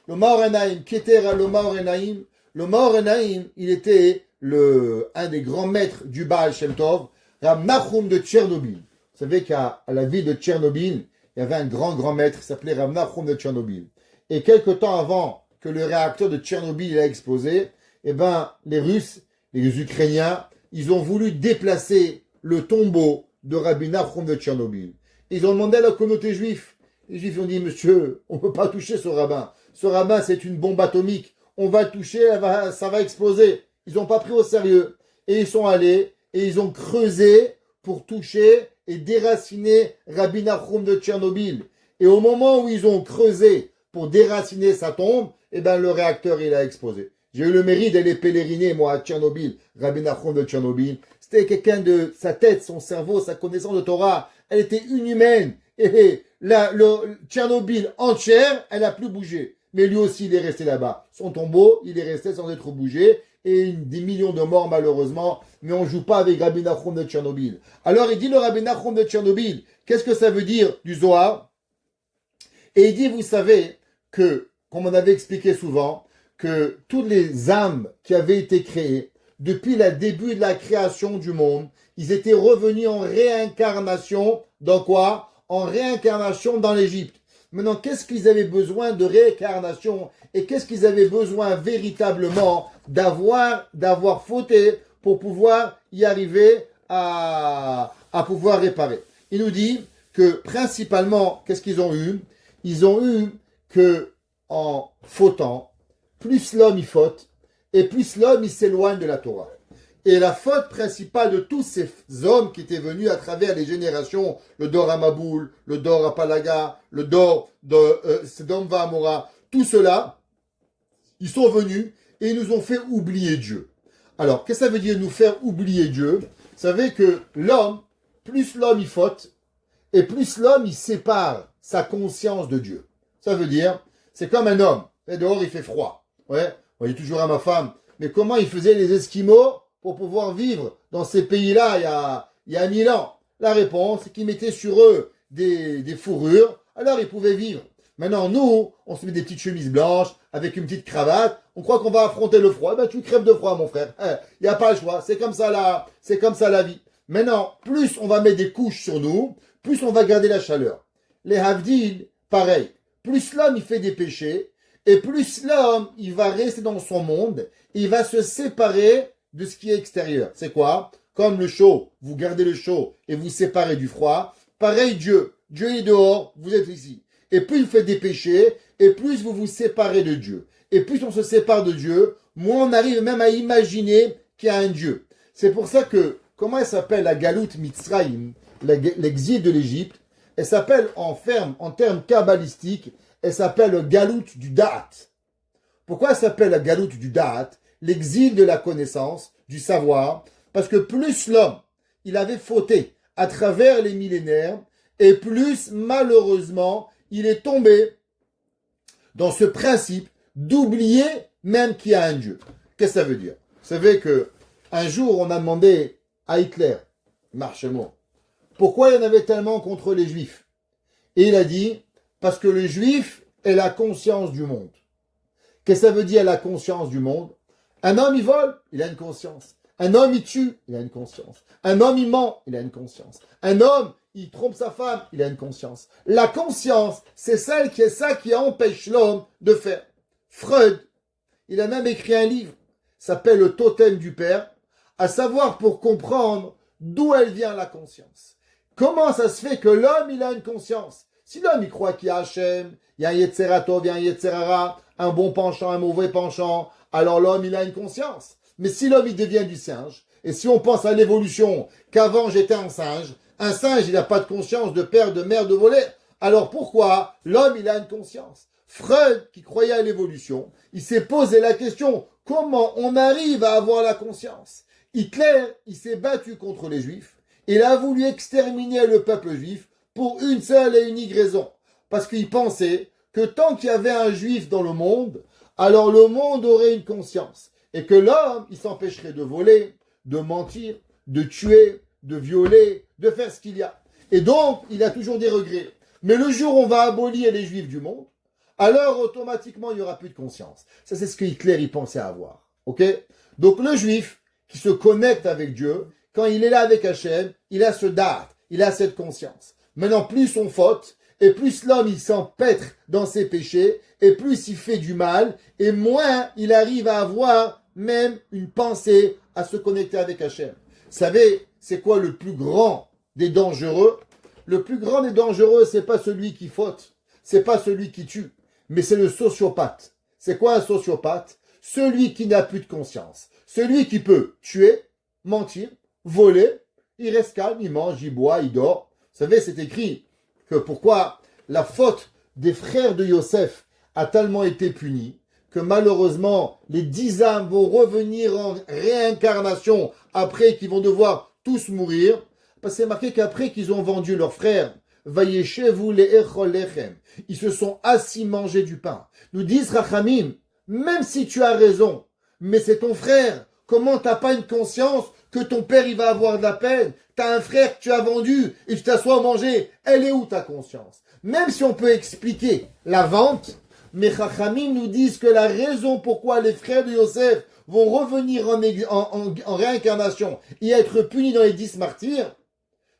Le Maor Enaim, qui était le Maor Enaim? Le Maor Enaim, il était un des grands maîtres du Baal Shem Tov, Rab Nachum de Tchernobyl. Vous savez qu'à la ville de Tchernobyl, il y avait un grand maître qui s'appelait Rab Nachum de Tchernobyl. Et quelque temps avant que le réacteur de Tchernobyl a explosé, eh ben, les Russes, les Ukrainiens, ils ont voulu déplacer le tombeau de Rabbi Nachum de Tchernobyl. Ils ont demandé à la communauté juive. Les Juifs ont dit, monsieur, on ne peut pas toucher ce rabbin. Ce rabbin, c'est une bombe atomique. On va le toucher, ça va exploser. Ils n'ont pas pris au sérieux. Et ils sont allés et ils ont creusé pour toucher et déraciner Rabbi Nachum de Tchernobyl. Et au moment où ils ont creusé pour déraciner sa tombe, eh ben, le réacteur, il a explosé. J'ai eu le mérite d'aller pèleriner, moi, à Tchernobyl, Rabbi Nachum de Tchernobyl. C'était quelqu'un de sa tête, son cerveau, sa connaissance de Torah. Elle était inhumaine. Et le Tchernobyl entière, elle n'a plus bougé. Mais lui aussi, il est resté là-bas. Son tombeau, il est resté sans être bougé. Et des millions de morts, malheureusement. Mais on ne joue pas avec Rabbi Nachum de Tchernobyl. Alors, il dit le Rabbi Nachum de Tchernobyl. Qu'est-ce que ça veut dire du Zohar? Et il dit, vous savez, que, comme on avait expliqué souvent, que toutes les âmes qui avaient été créées, depuis le début de la création du monde, ils étaient revenus en réincarnation. Dans quoi? En réincarnation dans l'Égypte. Maintenant, qu'est-ce qu'ils avaient besoin de réincarnation et qu'est-ce qu'ils avaient besoin véritablement d'avoir fauté pour pouvoir y arriver à pouvoir réparer? Il nous dit que principalement, qu'est-ce qu'ils ont eu? Ils ont eu que en fautant, plus l'homme y faute et plus l'homme il s'éloigne de la Torah. Et la faute principale de tous ces hommes qui étaient venus à travers les générations, le Dor Amaboul, le Dor Apalaga, le Dor de Sedom Va'amora, tout cela, ils sont venus et ils nous ont fait oublier Dieu. Alors, qu'est-ce que ça veut dire nous faire oublier Dieu? Ça veut dire que l'homme, plus l'homme y faute, et plus l'homme il sépare sa conscience de Dieu. Ça veut dire, c'est comme un homme. Et dehors il fait froid. Ouais, on dit toujours à ma femme, mais comment ils faisaient les Esquimaux pour pouvoir vivre dans ces pays-là il y a 1000 ans? La réponse, c'est qu'ils mettaient sur eux des fourrures, alors ils pouvaient vivre. Maintenant, nous, on se met des petites chemises blanches, avec une petite cravate, on croit qu'on va affronter le froid. Ben, tu crèves de froid, mon frère. Il n'y a pas le choix, c'est comme ça la vie. Maintenant, plus on va mettre des couches sur nous, plus on va garder la chaleur. Les Havdil, pareil. Plus l'homme, il fait des péchés, et plus l'homme, il va rester dans son monde, il va se séparer de ce qui est extérieur. C'est quoi? Comme le chaud, vous gardez le chaud et vous séparez du froid. Pareil, Dieu. Dieu est dehors, vous êtes ici. Et plus il fait des péchés, et plus vous vous séparez de Dieu. Et plus on se sépare de Dieu, moins on arrive même à imaginer qu'il y a un Dieu. C'est pour ça que, comment elle s'appelle la Galoute Mitzrayim, l'exil de l'Égypte? Elle s'appelle en termes kabbalistiques, elle s'appelle le Galoute du Da'at. Pourquoi elle s'appelle la Galoute du Da'at? L'exil de la connaissance, du savoir, parce que plus l'homme, il avait fauté à travers les millénaires, et plus, malheureusement, il est tombé dans ce principe d'oublier même qu'il y a un Dieu. Qu'est-ce que ça veut dire? Vous savez que un jour, on a demandé à Hitler, marche-moi, pourquoi il y en avait tellement contre les Juifs? Et il a dit, parce que le Juif est la conscience du monde. Qu'est-ce que ça veut dire la conscience du monde? Un homme, il vole, il a une conscience. Un homme, il tue, il a une conscience. Un homme, il ment, il a une conscience. Un homme, il trompe sa femme, il a une conscience. La conscience, c'est ça qui empêche l'homme de faire. Freud, il a même écrit un livre, s'appelle Le Totem du Père, à savoir pour comprendre d'où elle vient la conscience. Comment ça se fait que l'homme, il a une conscience? Si l'homme, il croit qu'il y a Hachem, il y a un Yetzer Tov, il y a un Yetzer Hara, un bon penchant, un mauvais penchant, alors l'homme, il a une conscience. Mais si l'homme il devient du singe, et si on pense à l'évolution, qu'avant j'étais un singe il n'a pas de conscience de père, de mère, de voler. Alors pourquoi l'homme il a une conscience? Freud, qui croyait à l'évolution, il s'est posé la question, comment on arrive à avoir la conscience? Hitler, il s'est battu contre les juifs, il a voulu exterminer le peuple juif pour une seule et unique raison. Parce qu'il pensait que tant qu'il y avait un juif dans le monde, alors le monde aurait une conscience. Et que l'homme, il s'empêcherait de voler, de mentir, de tuer, de violer, de faire ce qu'il y a. Et donc, il a toujours des regrets. Mais le jour où on va abolir les juifs du monde, alors automatiquement, il n'y aura plus de conscience. Ça, c'est ce que Hitler, il pensait avoir. Ok? Donc, le juif qui se connecte avec Dieu, quand il est là avec Hachem, il a ce date, il a cette conscience. Maintenant, plus on faute, et plus l'homme il s'empêtre dans ses péchés, et plus il fait du mal, et moins il arrive à avoir même une pensée à se connecter avec Hachem. Vous savez, c'est quoi le plus grand des dangereux? Le plus grand des dangereux, c'est pas celui qui faute, c'est pas celui qui tue, mais c'est le sociopathe. C'est quoi un sociopathe? Celui qui n'a plus de conscience. Celui qui peut tuer, mentir, voler, il reste calme, il mange, il boit, il dort. Vous savez, c'est écrit que pourquoi la faute des frères de Yosef a tellement été punie que malheureusement les 10 âmes vont revenir en réincarnation après qu'ils vont devoir tous mourir. Parce que c'est marqué qu'après qu'ils ont vendu leurs frères, Vayeshevu le'echol lechem, ils se sont assis manger du pain. Nous disent Rachamim, même si tu as raison, mais c'est ton frère, comment t'as pas une conscience que ton père il va avoir de la peine? T'as un frère que tu as vendu et tu t'assois à manger. Elle est où ta conscience? Même si on peut expliquer la vente, mais Chachamim nous disent que la raison pourquoi les frères de Yosef vont revenir en réincarnation et être punis dans les 10 martyrs,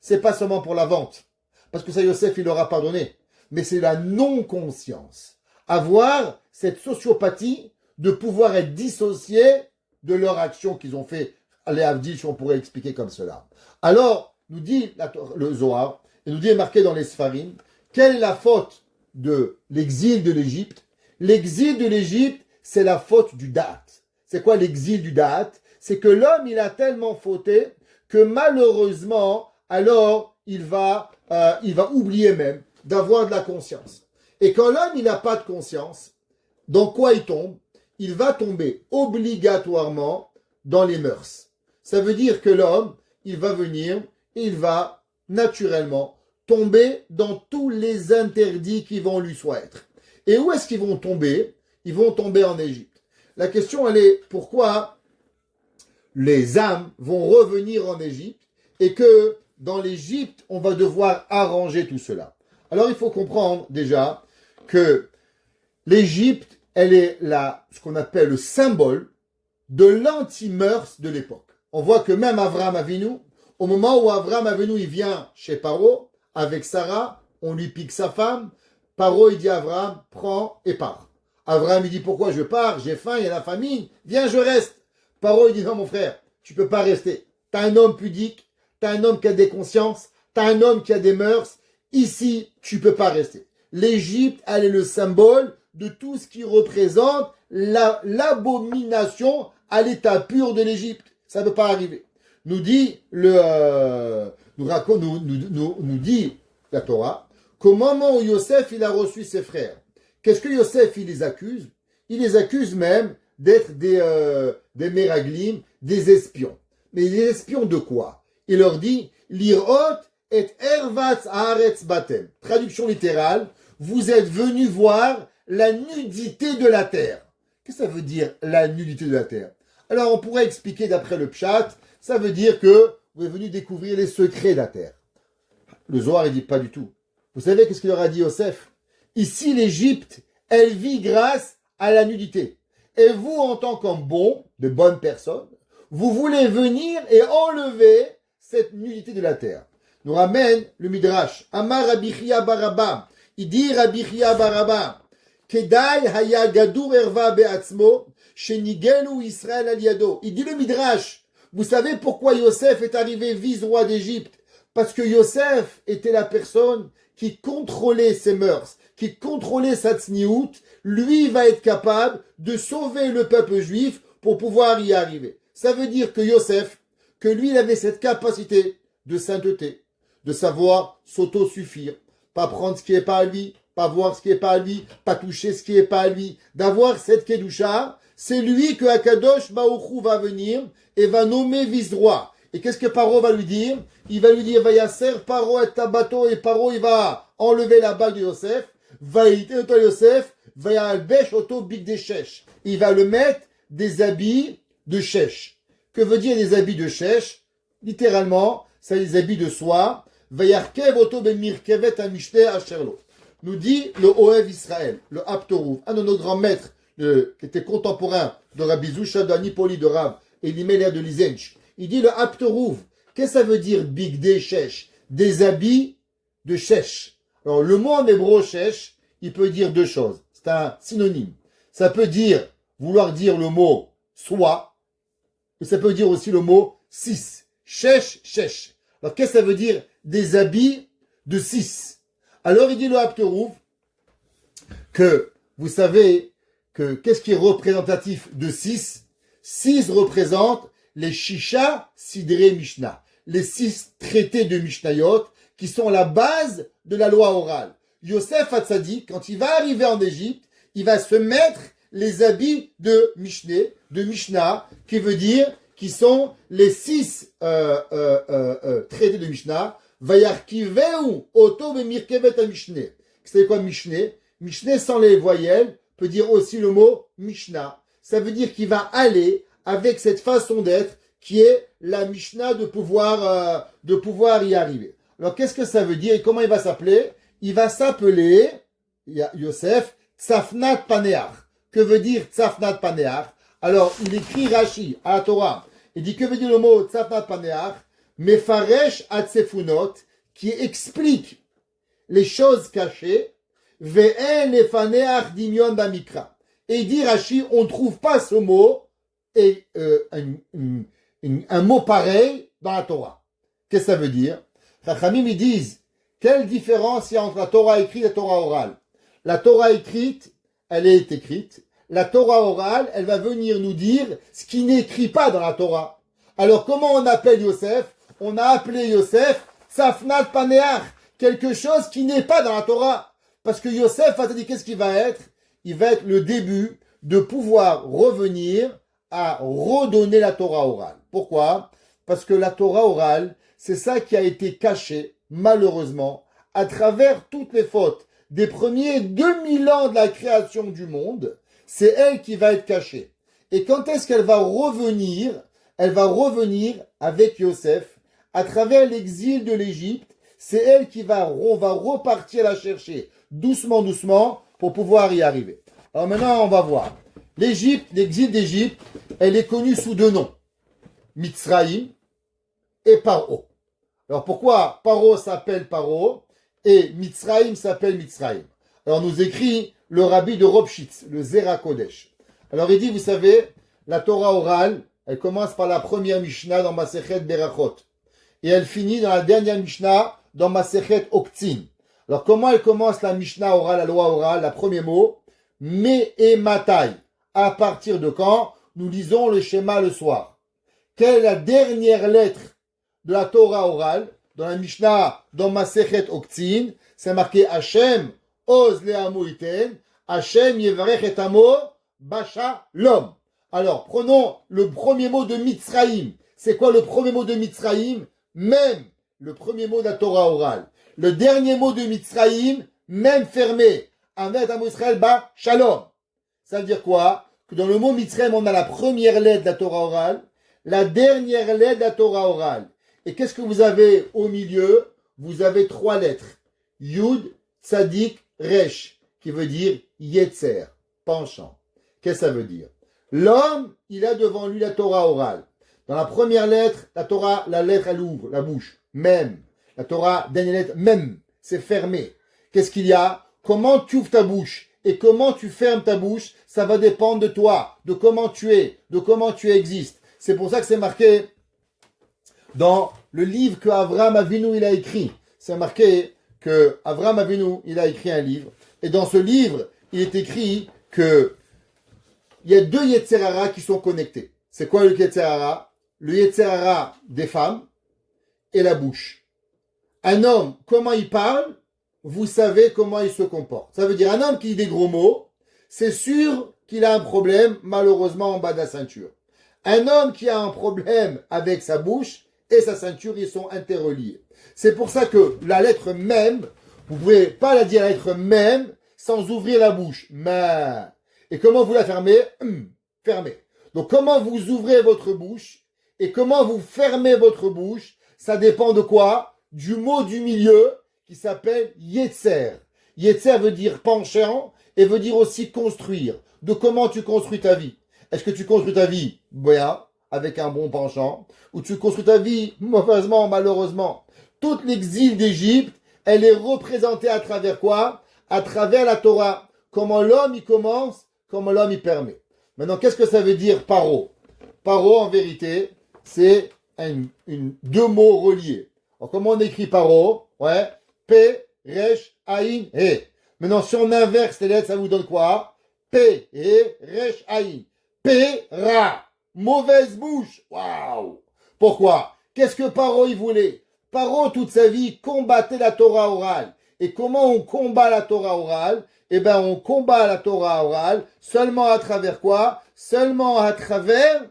c'est pas seulement pour la vente. Parce que ça, Yosef, il leur a pardonné. Mais c'est la non-conscience. Avoir cette sociopathie de pouvoir être dissociés de leur action qu'ils ont fait. Les Avdish, on pourrait expliquer comme cela. Alors, nous dit le Zohar, et nous dit marqué dans les Sfarim, quelle est la faute de l'exil de l'Égypte? L'exil de l'Égypte, c'est la faute du Da'at. C'est quoi l'exil du Da'at? C'est que l'homme, il a tellement fauté que malheureusement, alors, il va oublier même d'avoir de la conscience. Et quand l'homme, il n'a pas de conscience, dans quoi il tombe? Il va tomber obligatoirement dans les mœurs. Ça veut dire que l'homme, il va venir et il va naturellement tomber dans tous les interdits qui vont lui être. Et où est-ce qu'ils vont tomber? Ils vont tomber en Égypte. La question, elle est pourquoi les âmes vont revenir en Égypte et que dans l'Égypte, on va devoir arranger tout cela. Alors, il faut comprendre déjà que l'Égypte, elle est ce qu'on appelle le symbole de l'anti-mœurs de l'époque. On voit que même Avraham Avinu, au moment où Avraham Avinu il vient chez Paro avec Sarah, on lui pique sa femme. Paro il dit à Avraham, prends et pars. Avraham il dit pourquoi je pars? J'ai faim, il y a la famine. Viens, je reste. Paro il dit non mon frère, tu peux pas rester. T'as un homme pudique, t'as un homme qui a des consciences, t'as un homme qui a des mœurs. Ici, tu peux pas rester. L'Égypte, elle est le symbole de tout ce qui représente l'abomination à l'état pur de l'Égypte. Ça ne peut pas arriver. Nous dit nous dit la Torah qu'au moment où Yosef il a reçu ses frères, qu'est-ce que Yosef il les accuse? Il les accuse même d'être des méraglim, des espions. Mais des espions de quoi? Il leur dit l'irot et ervatz haaretz batem. Traduction littérale, vous êtes venus voir la nudité de la terre. Qu'est-ce que ça veut dire la nudité de la terre? Alors on pourrait expliquer d'après le Pshat, ça veut dire que vous êtes venus découvrir les secrets de la terre. Le Zohar il dit pas du tout. Vous savez qu'est-ce qu'il leur a dit Yosef? Ici l'Égypte, elle vit grâce à la nudité. Et vous en tant qu'homme bon, de bonnes personnes, vous voulez venir et enlever cette nudité de la terre. Nous ramène le Midrash. Amar Rabbi Chia Barabba. Il dit Rabbi Chia Barabba. Kedai haya gadur erva be'atzmo, shenigelu Israël al yado. Il dit le Midrash. Vous savez pourquoi Yosef est arrivé vice-roi d'Égypte? Parce que Yosef était la personne qui contrôlait ses mœurs, qui contrôlait sa tzniout. Lui va être capable de sauver le peuple juif pour pouvoir y arriver. Ça veut dire que Yosef, que lui, il avait cette capacité de sainteté, de savoir s'auto-suffire, pas prendre ce qui n'est pas à lui, pas voir ce qui n'est pas à lui, pas toucher ce qui n'est pas à lui, d'avoir cette Kedusha, c'est lui que Akadosh Baruch Hu va venir et va nommer vice-roi. Et qu'est-ce que Paro va lui dire? Il va lui dire, va yasser Paro et tabato, et Paro il va enlever la bague de Yosef, va iter Yosef, va yalbesh auto big des shesh. Il va le mettre des habits de shesh. Que veut dire des habits de shesh? Littéralement, c'est des habits de soie. Va yarkev auto ben mirkevet amishte asherlo. Nous dit le Oev Israël, le Aptorouv, un de nos grands maîtres, qui était contemporain de Rabbi Zusha de Anipoli de Rav et l'Imélia de Lizench. Il dit le Aptorouv. Qu'est-ce que ça veut dire bigdé shesh? Des habits de shesh. Alors le mot en hébreu shesh, il peut dire deux choses. C'est un synonyme. Ça peut dire, vouloir dire le mot soie, mais ça peut dire aussi le mot six. Shesh, shesh. Alors qu'est-ce que ça veut dire des habits de six? Alors il dit le Aptorouv que vous savez que qu'est-ce qui est représentatif de 6? 6 représente les Shisha Sidrei Mishnah, les 6 traités de Mishnayot qui sont la base de la loi orale. Yosef Hatzadik, quand il va arriver en Égypte, il va se mettre les habits de Mishnah, qui veut dire qui sont les 6 traités de Mishnah. Vayarkiveu oto bemirkevet ha-Mishneh. C'est quoi Mishneh? Mishneh sans les voyelles peut dire aussi le mot Mishnah. Ça veut dire qu'il va aller avec cette façon d'être qui est la Mishnah de pouvoir y arriver. Alors qu'est-ce que ça veut dire et comment il va s'appeler? Il va s'appeler Yosef Tzafnat Paneach. Que veut dire Tzafnat Paneach? Alors il écrit Rashi à la Torah. Il dit que veut dire le mot Tzafnat Paneach? Mefaresh Atsefunot, qui explique les choses cachées, Ve'en lefaneach dimion bamikra. Et il dit Rashi, on ne trouve pas ce mot, et un mot pareil dans la Torah. Qu'est-ce que ça veut dire? Chachamim, ils disent, quelle différence il y a entre la Torah écrite et la Torah orale? La Torah écrite, elle est écrite. La Torah orale, elle va venir nous dire ce qui n'est pas dans la Torah. Alors comment on appelle Yosef? On a appelé Yosef Tzafnat Paneach, quelque chose qui n'est pas dans la Torah. Parce que Yosef a dit qu'est-ce qu'il va être? Il va être le début de pouvoir revenir à redonner la Torah orale. Pourquoi? Parce que la Torah orale, c'est ça qui a été caché, malheureusement, à travers toutes les fautes des premiers 2000 ans de la création du monde. C'est elle qui va être cachée. Et quand est-ce qu'elle va revenir? Elle va revenir avec Yosef à travers l'exil de l'Égypte. C'est elle on va repartir la chercher doucement, doucement pour pouvoir y arriver. Alors maintenant, on va voir. L'Égypte, l'exil d'Égypte, elle est connue sous deux noms. Mitzraïm et Paro. Alors pourquoi Paro s'appelle Paro et Mitzraïm s'appelle Mitzraïm? Alors nous écrit le rabbi de Ropshitz, le Zera Kodesh. Alors il dit, vous savez, la Torah orale, elle commence par la première Mishnah dans Masechet Berachot. Et elle finit dans la dernière Mishnah dans Masechet Oktzin. Alors comment elle commence la Mishnah orale, la loi orale? La premier mot, Me et Matai. À partir de quand nous lisons le schéma le soir? Quelle est la dernière lettre de la Torah orale? Dans la Mishnah, dans Masechet Oktzin, c'est marqué Hashem, Oz le'amo iten, Hashem yevarech et amo, Basha l'homme. Alors, prenons le premier mot de Mitzraïm. C'est quoi le premier mot de Mitzraïm? Même le premier mot de la Torah orale. Le dernier mot de Mitzraïm, même fermé. Amet amo Israël ba shalom. Ça veut dire quoi? Que dans le mot Mitzraïm, on a la première lettre de la Torah orale, la dernière lettre de la Torah orale. Et qu'est-ce que vous avez au milieu? Vous avez 3 lettres. Yud, Tzadik, Resh, qui veut dire Yetzer, penchant. Qu'est-ce que ça veut dire? L'homme, il a devant lui la Torah orale. Dans la première lettre, la Torah, la lettre, elle ouvre la bouche. Même. La Torah, dernière lettre, même. C'est fermé. Qu'est-ce qu'il y a? Comment tu ouvres ta bouche et comment tu fermes ta bouche, ça va dépendre de toi, de comment tu es, de comment tu existes. C'est pour ça que c'est marqué dans le livre que Avraham Avinu il a écrit. C'est marqué que Avraham Avinu il a écrit un livre. Et dans ce livre, il est écrit que il y a 2 Yetzer Hara qui sont connectés. C'est quoi le Yetzer Hara? Le Yetzer Hara des femmes et la bouche. Un homme, comment il parle, vous savez comment il se comporte. Ça veut dire un homme qui dit des gros mots, c'est sûr qu'il a un problème, malheureusement, en bas de la ceinture. Un homme qui a un problème avec sa bouche et sa ceinture, ils sont interreliés. C'est pour ça que la lettre même, vous ne pouvez pas la dire la lettre même sans ouvrir la bouche. Mais. Et comment vous la fermez? Fermez. Donc comment vous ouvrez votre bouche et comment vous fermez votre bouche, ça dépend de quoi? Du mot du milieu qui s'appelle Yetzer. Yetzer veut dire penchant et veut dire aussi construire. De comment tu construis ta vie. Est-ce que tu construis ta vie bien, avec un bon penchant, ou tu construis ta vie mauvaisement, malheureusement? Toute l'exil d'Égypte, elle est représentée à travers quoi? À travers la Torah. Comment l'homme y commence, comment l'homme y permet. Maintenant, qu'est-ce que ça veut dire paro? Paro, en vérité, c'est deux mots reliés. Alors, comment on écrit paro? Ouais. P, resh, aïn, he. Maintenant, si on inverse les lettres, ça vous donne quoi? P, et, resh, aïn. P, ra. Mauvaise bouche. Waouh. Pourquoi? Qu'est-ce que Paro il voulait? Paro, toute sa vie, combattait la Torah orale. Et comment on combat la Torah orale? Eh bien, on combat la Torah orale seulement à travers quoi? Seulement à travers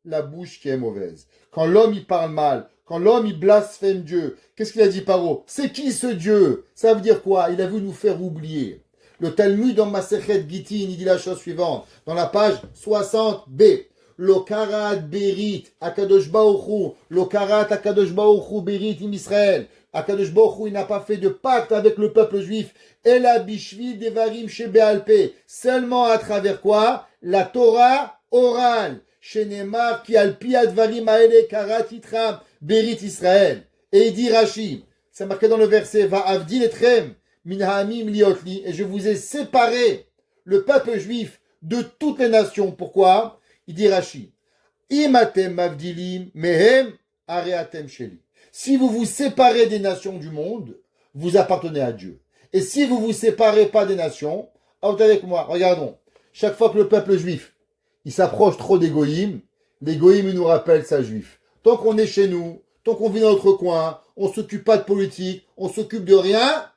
la bouche qui est mauvaise. Quand l'homme il parle mal, quand l'homme il blasphème Dieu, qu'est-ce qu'il a dit Paro? C'est qui ce Dieu? Ça veut dire quoi? Il a voulu nous faire oublier. Le Talmud dans Masechet Gittin, il dit la chose suivante, dans la page 60b. Lokarat Berit, Akadosh Baruch Hu, Lokarat Akadosh Baruch Hu Berit im Israël. Akadosh Baruch Hu, il n'a pas fait de pacte avec le peuple juif. Ela Bishvil Devarim Shebealpe. Seulement à travers quoi? La Torah orale. Shenemar Ki Alpi Advarim Aele Karat Itram Berit Israël. Et il dit Rashi, c'est marqué dans le verset, Va Avdil Etrem Min Ha'amim Liotli. Et je vous ai séparé, le peuple juif, de toutes les nations. Pourquoi? Il dit Rashi, Imatem Mavdilim Mehem Areatem Sheli. Si vous vous séparez des nations du monde, vous appartenez à Dieu. Et si vous vous séparez pas des nations, alors avec moi, regardons. Chaque fois que le peuple juif, il s'approche trop des goïms, les goïms nous rappellent ça juif. Tant qu'on est chez nous, tant qu'on vit dans notre coin, on s'occupe pas de politique, on s'occupe de rien,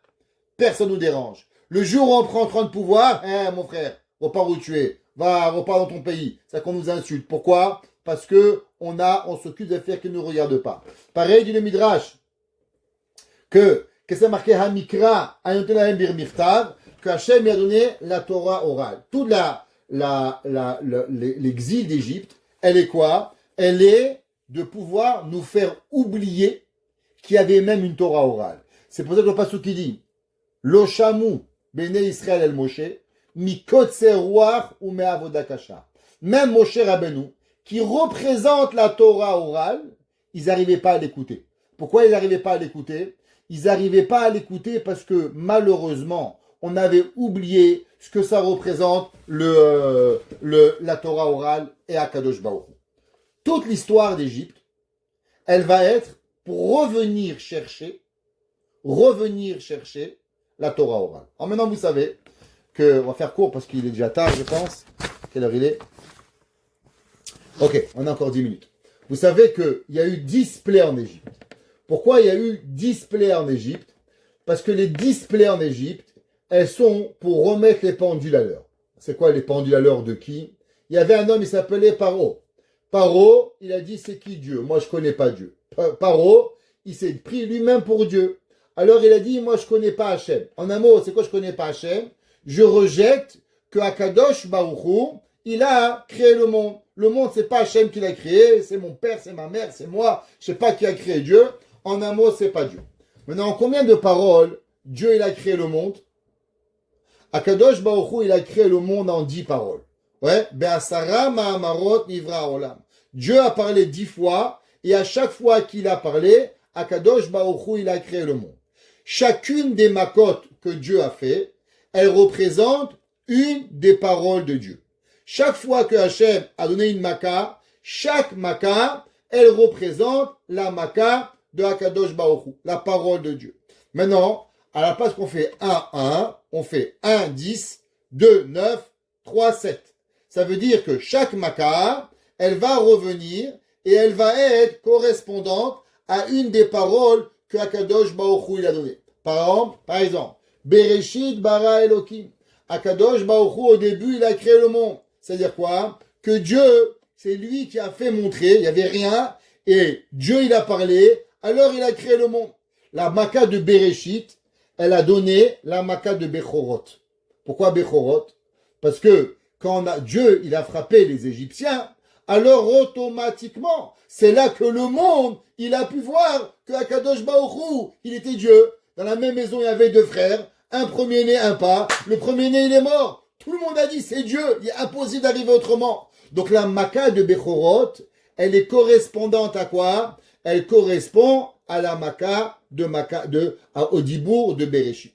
personne nous dérange. Le jour où on prend 30 pouvoirs, mon frère, repars où tu es. Repars dans ton pays. C'est qu'on nous insulte. Pourquoi? Parce que on s'occupe d'affaires qui ne nous regardent pas. Pareil dit le Midrash, que c'est marqué Hamikra, Ayontelahem Bir Mirtav, que Hachem a donné la Torah orale. Tout l'exil d'Égypte, elle est quoi? Elle est de pouvoir nous faire oublier qu'il y avait même une Torah orale. C'est pour ça que le passage qui dit, Lo Shamu, Bene Israël el Moshe, ou même Moshe Rabbeinu, qui représente la Torah orale, ils n'arrivaient pas à l'écouter. Pourquoi ils n'arrivaient pas à l'écouter? Ils n'arrivaient pas à l'écouter parce que malheureusement, on avait oublié ce que ça représente la Torah orale et Akadosh Baruch Hu. Toute l'histoire d'Égypte, elle va être pour revenir chercher la Torah orale. Alors maintenant, vous savez, on va faire court parce qu'il est déjà tard, je pense. Quelle heure il est? Ok, on a encore 10 minutes. Vous savez qu'il y a eu 10 plaies en Égypte. Pourquoi il y a eu 10 plaies en Égypte? Parce que les 10 plaies en Égypte, elles sont pour remettre les pendules à l'heure. C'est quoi les pendules à l'heure de qui? Il y avait un homme, il s'appelait Paro. Paro, il a dit, c'est qui Dieu? Moi, je connais pas Dieu. Paro, il s'est pris lui-même pour Dieu. Alors, il a dit, moi, je connais pas Hachem. En un mot, c'est quoi je connais pas Hachem? Je rejette que Akadosh Baruch Hu, il a créé le monde. Le monde, c'est pas Hachem qui l'a créé, c'est mon père, c'est ma mère, c'est moi. Je sais pas qui a créé Dieu. En un mot, c'est pas Dieu. Maintenant, en combien de paroles Dieu, il a créé le monde? Akadosh Baruch Hu, il a créé le monde en 10 paroles. Ouais. Be'asara ma'amarot nivra olam. Dieu a parlé 10 fois, et à chaque fois qu'il a parlé, Akadosh Baruch Hu, il a créé le monde. Chacune des makotes que Dieu a fait, elle représente une des paroles de Dieu. Chaque fois que Hachem a donné une maka, chaque maka, elle représente la maka de Akadosh Baruch Hu, la parole de Dieu. Maintenant, à la place qu'on fait 1, on fait 1, 10, 2, 9, 3, 7. Ça veut dire que chaque maka, elle va revenir et elle va être correspondante à une des paroles que Akadosh Baruch Hu il a données. Par exemple, Bereshit bara Elokim. Akadosh Baruch Hu, au début, il a créé le monde. C'est-à-dire quoi? Que Dieu, c'est lui qui a fait montrer, il n'y avait rien, et Dieu, il a parlé, alors il a créé le monde. La Maka de Bereshit, elle a donné la Maka de Bechorot. Pourquoi Bechorot? Parce que quand Dieu, il a frappé les Égyptiens, alors automatiquement, c'est là que le monde, il a pu voir que Akadosh Baruch Hu, il était Dieu. Dans la même maison, il y avait deux frères, un premier-né, un pas. Le premier-né, il est mort. Tout le monde a dit, c'est Dieu, il est impossible d'arriver autrement. Donc la Maka de Bechorot, elle est correspondante à quoi? Elle correspond à la Maka au Dibour de Bereshit.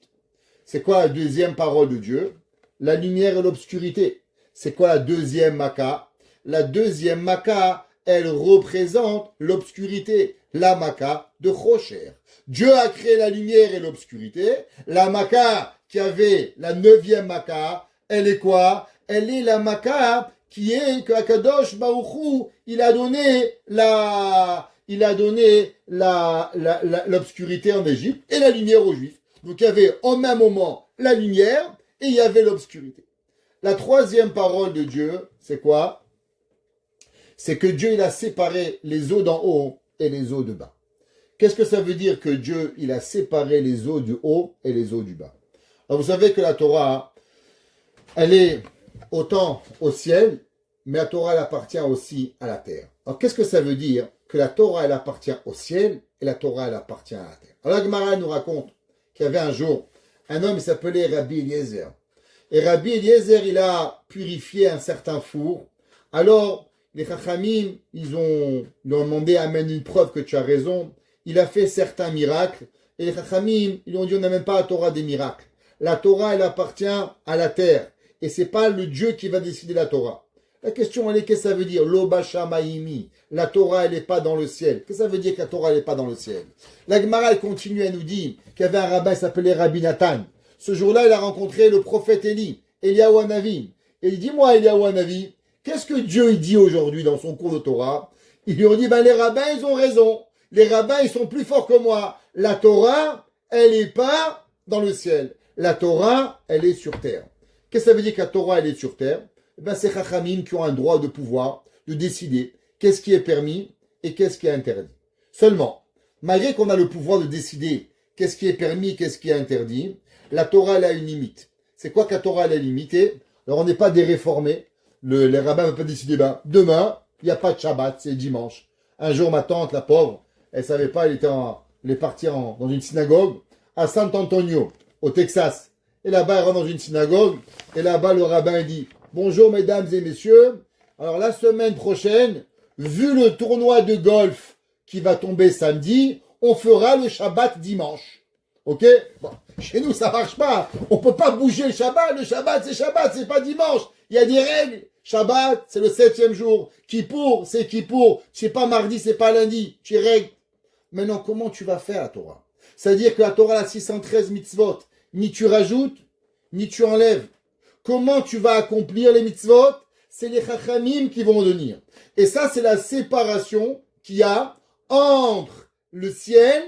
C'est quoi la deuxième parole de Dieu? La lumière et l'obscurité. C'est quoi la deuxième Maka? La deuxième Maka, elle représente l'obscurité. La Maka de Chosher. Dieu a créé la lumière et l'obscurité. La Maka qui avait la neuvième Maka, elle est quoi? Elle est la Maka qui est que Akadosh Baruch Hu, il a donné l'obscurité en Égypte et la lumière aux Juifs. Donc il y avait en même moment la lumière et il y avait l'obscurité. La troisième parole de Dieu, c'est quoi? C'est que Dieu, il a séparé les eaux d'en haut et les eaux de bas. Qu'est-ce que ça veut dire que Dieu, il a séparé les eaux du haut et les eaux du bas? Alors vous savez que la Torah, elle est autant au ciel, mais la Torah, elle appartient aussi à la terre. Alors qu'est-ce que ça veut dire? Que la Torah, elle appartient au ciel et la Torah, elle appartient à la terre. Alors la Gemara nous raconte qu'il y avait un jour un homme, il s'appelait Rabbi Eliezer. Et Rabbi Eliezer, il a purifié un certain four. Alors, les Chachamim, ils lui ont demandé, amène une preuve que tu as raison. Il a fait certains miracles. Et les Chachamim, ils lui ont dit, on n'a même pas la Torah des miracles. La Torah, elle appartient à la terre. Et c'est pas le Dieu qui va décider la Torah. La question, elle est, qu'est-ce que ça veut dire? L'Obasha Maïmi. La Torah, elle n'est pas dans le ciel. Qu'est-ce que ça veut dire que la Torah, elle n'est pas dans le ciel? La Gemara, elle continue à nous dire qu'il y avait un rabbin qui s'appelait Rabbi Nathan. Ce jour-là, il a rencontré le prophète Élie, Eliyahu Hanavi. Et il dit, moi, Eliyahu Hanavi, qu'est-ce que Dieu il dit aujourd'hui dans son cours de Torah? Ils lui ont dit, les rabbins, ils ont raison. Les rabbins, ils sont plus forts que moi. La Torah, elle n'est pas dans le ciel. La Torah, elle est sur terre. Qu'est-ce que ça veut dire que la Torah, elle est sur terre? C'est Chachamim qui ont un droit de pouvoir, de décider qu'est-ce qui est permis et qu'est-ce qui est interdit. Seulement, malgré qu'on a le pouvoir de décider qu'est-ce qui est permis, qu'est-ce qui est interdit, la Torah, elle a une limite. C'est quoi que la Torah, elle est limitée? Alors, on n'est pas des réformés. Les rabbins ne peuvent pas décider, demain, il n'y a pas de Shabbat, c'est dimanche. Un jour, ma tante, la pauvre, elle ne savait pas, elle est partie dans une synagogue à San Antonio, au Texas. Et là-bas, elle rentre dans une synagogue, et là-bas, le rabbin dit, bonjour mesdames et messieurs, alors la semaine prochaine, vu le tournoi de golf qui va tomber samedi, on fera le Shabbat dimanche. Ok? Bon, chez nous, ça marche pas. On peut pas bouger le Shabbat. Le Shabbat, c'est pas dimanche. Il y a des règles. Shabbat, c'est le 7e jour. Kippour, c'est Kippour. C'est pas mardi, c'est pas lundi. Tu règles. Maintenant, comment tu vas faire la Torah? C'est-à-dire que la Torah a 613 mitzvot. Ni tu rajoutes, ni tu enlèves. Comment tu vas accomplir les mitzvot? C'est les chachamim qui vont venir. Et ça, c'est la séparation qu'il y a entre le ciel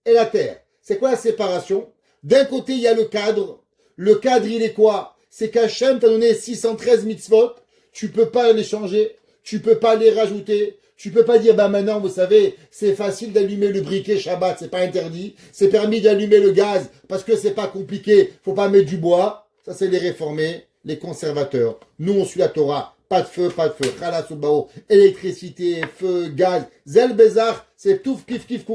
et la terre. C'est quoi la séparation? D'un côté, il y a le cadre. Le cadre, il est quoi? C'est qu'Hachem t'a donné 613 mitzvot. Tu peux pas les changer. Tu peux pas les rajouter. Tu peux pas dire, maintenant, vous savez, c'est facile d'allumer le briquet Shabbat, c'est pas interdit. C'est permis d'allumer le gaz parce que c'est pas compliqué. Faut pas mettre du bois. Ça, c'est les réformés, les conservateurs. Nous, on suit la Torah. Pas de feu, pas de feu. Khalas ou bao, électricité, feu, gaz. Zel Bézar, c'est tout kif kif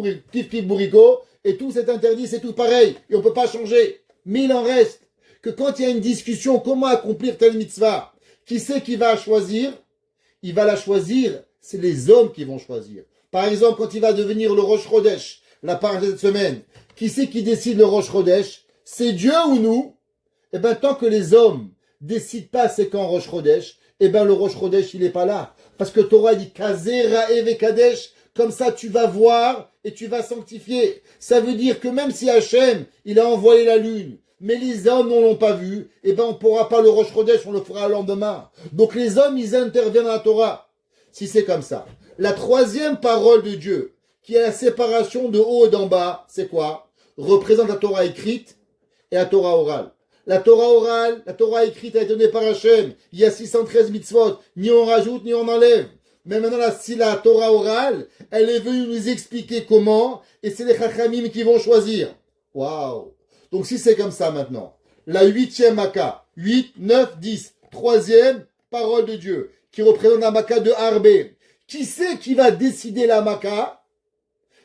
bourrico. Et tout c'est interdit, c'est tout pareil. Et on peut pas changer. Mais il en reste que quand il y a une discussion, comment accomplir telle mitzvah? Qui c'est qui va choisir? Il va la choisir. C'est les hommes qui vont choisir. Par exemple, quand il va devenir le Rosh Chodesh, la part de cette semaine, qui c'est qui décide le Rosh Chodesh? C'est Dieu ou nous? Eh bien, tant que les hommes décident pas c'est quand Rosh Chodesh, eh bien, le Rosh Chodesh, il est pas là. Parce que Torah dit, Kazera Eve Kadesh, comme ça, tu vas voir et tu vas sanctifier. Ça veut dire que même si Hachem, il a envoyé la lune, mais les hommes ne l'ont pas vu, eh ben, on pourra pas le Rosh Chodesh, on le fera le lendemain. Donc, les hommes, ils interviennent dans la Torah. si c'est comme ça, la troisième parole de Dieu, qui est la séparation de haut et d'en bas, c'est quoi? Représente la Torah écrite et la Torah orale. La Torah orale, la Torah écrite a été donnée par Hachem. Il y a 613 mitzvot. Ni on rajoute, ni on enlève. Mais maintenant, si la Torah orale, elle est venue nous expliquer comment, et c'est les Chachamim qui vont choisir. Waouh! Donc si c'est comme ça maintenant, la 8e Maka, 8, 9, 10, troisième parole de Dieu, qui représente la Maka de Harbé. Qui c'est qui va décider la Maka?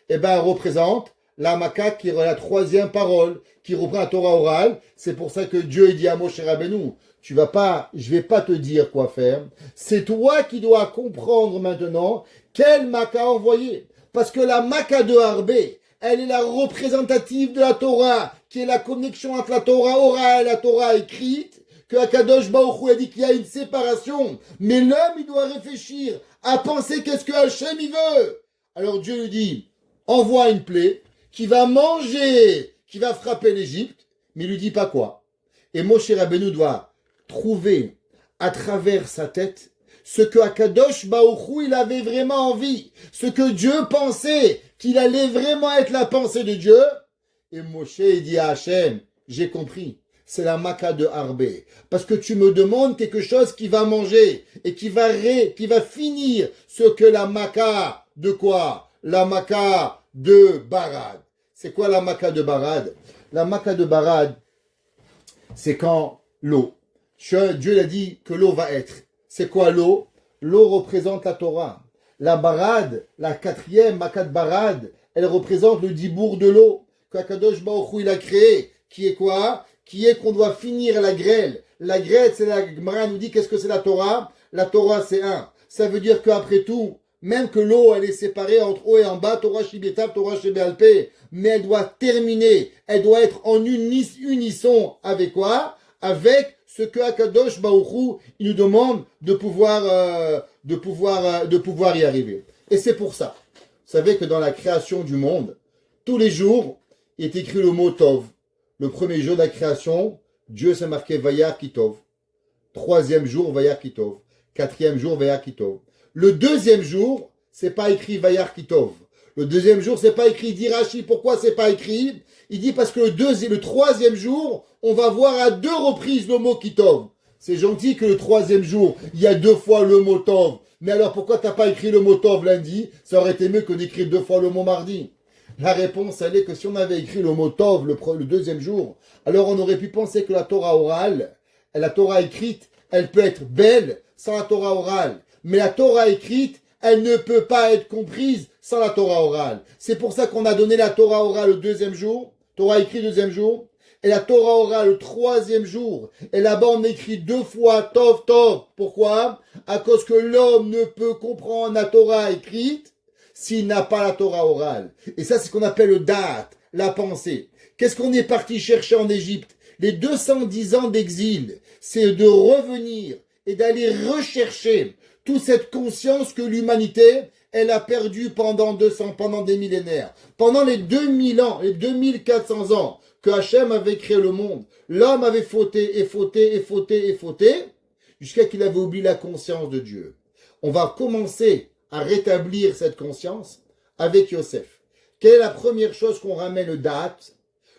Eh bien, elle représente la Maka qui est la troisième parole, qui reprend la Torah orale. C'est pour ça que Dieu dit à Moshe Rabbeinu, je vais pas te dire quoi faire. C'est toi qui dois comprendre maintenant quelle Maka envoyer. Parce que la Maka de Harbé, elle est la représentative de la Torah, qui est la connexion entre la Torah orale et la Torah écrite, que Akadosh Baruch Hu a dit qu'il y a une séparation. Mais l'homme, il doit réfléchir à penser qu'est-ce que Hachem il veut. Alors Dieu lui dit, envoie une plaie qui va manger, qui va frapper l'Égypte, mais il lui dit pas quoi. Et Moshe Rabbeinu doit trouver à travers sa tête ce que Akadosh Baruch Hu il avait vraiment envie, ce que Dieu pensait qu'il allait vraiment être la pensée de Dieu. Et Moshe il dit à Hachem, j'ai compris, c'est la Maka de Harbé, parce que tu me demandes quelque chose qui va manger et qui va finir ce que la Maka de quoi? La Maka de Barad. C'est quoi la Maka de Barad? La Maka de Barad, c'est quand l'eau. Dieu a dit que l'eau va être. C'est quoi l'eau? L'eau représente la Torah. La Barad, la quatrième Maka de Barad, elle représente le dibour de l'eau qu'Akadosh Baruch Hu il a créé. Qui est quoi? Qui est qu'on doit finir la grêle. La grêle, c'est la Gemara nous dit qu'est-ce que c'est la Torah? La Torah, c'est un. Ça veut dire qu'après tout, même que l'eau, elle est séparée entre haut et en bas, Torah Shibetav, Torah Shebealpé, mais elle doit terminer, elle doit être en unisson avec quoi? Avec ce que Akadosh Baruch Hu, il nous demande de pouvoir y arriver. Et c'est pour ça. Vous savez que dans la création du monde, tous les jours, il est écrit le mot Tov. Le premier jour de la création, Dieu s'est marqué Vayar Kitov. Troisième jour, Vayar Kitov. Quatrième jour, Vayar Kitov. Le deuxième jour, c'est pas écrit Vayar Kitov. Le deuxième jour, c'est pas écrit Dirachi. Pourquoi c'est pas écrit? Il dit parce que le troisième jour, on va voir à 2 reprises le mot Kitov. C'est gentil que le troisième jour, il y a 2 fois le mot Tov. Mais alors pourquoi t'as pas écrit le mot Tov lundi? Ça aurait été mieux que d'écrire 2 fois le mot mardi. La réponse, elle est que si on avait écrit le mot Tov le deuxième jour, alors on aurait pu penser que la Torah orale, la Torah écrite, elle peut être belle sans la Torah orale. Mais la Torah écrite, elle ne peut pas être comprise sans la Torah orale. C'est pour ça qu'on a donné la Torah orale le deuxième jour, Torah écrite le deuxième jour, et la Torah orale le troisième jour. Et là-bas, on écrit 2 fois Tov, Tov. Pourquoi? À cause que l'homme ne peut comprendre la Torah écrite s'il n'a pas la Torah orale. Et ça, c'est ce qu'on appelle le da'at, la pensée. Qu'est-ce qu'on est parti chercher en Égypte? Les 210 ans d'exil, c'est de revenir et d'aller rechercher toute cette conscience que l'humanité, elle a perdue pendant des millénaires. Pendant les 2000 ans, les 2400 ans que Hachem avait créé le monde, l'homme avait fauté et fauté et fauté et fauté, jusqu'à qu'il avait oublié la conscience de Dieu. On va commencer à rétablir cette conscience avec Yosef. Quelle est la première chose qu'on ramène le da'at?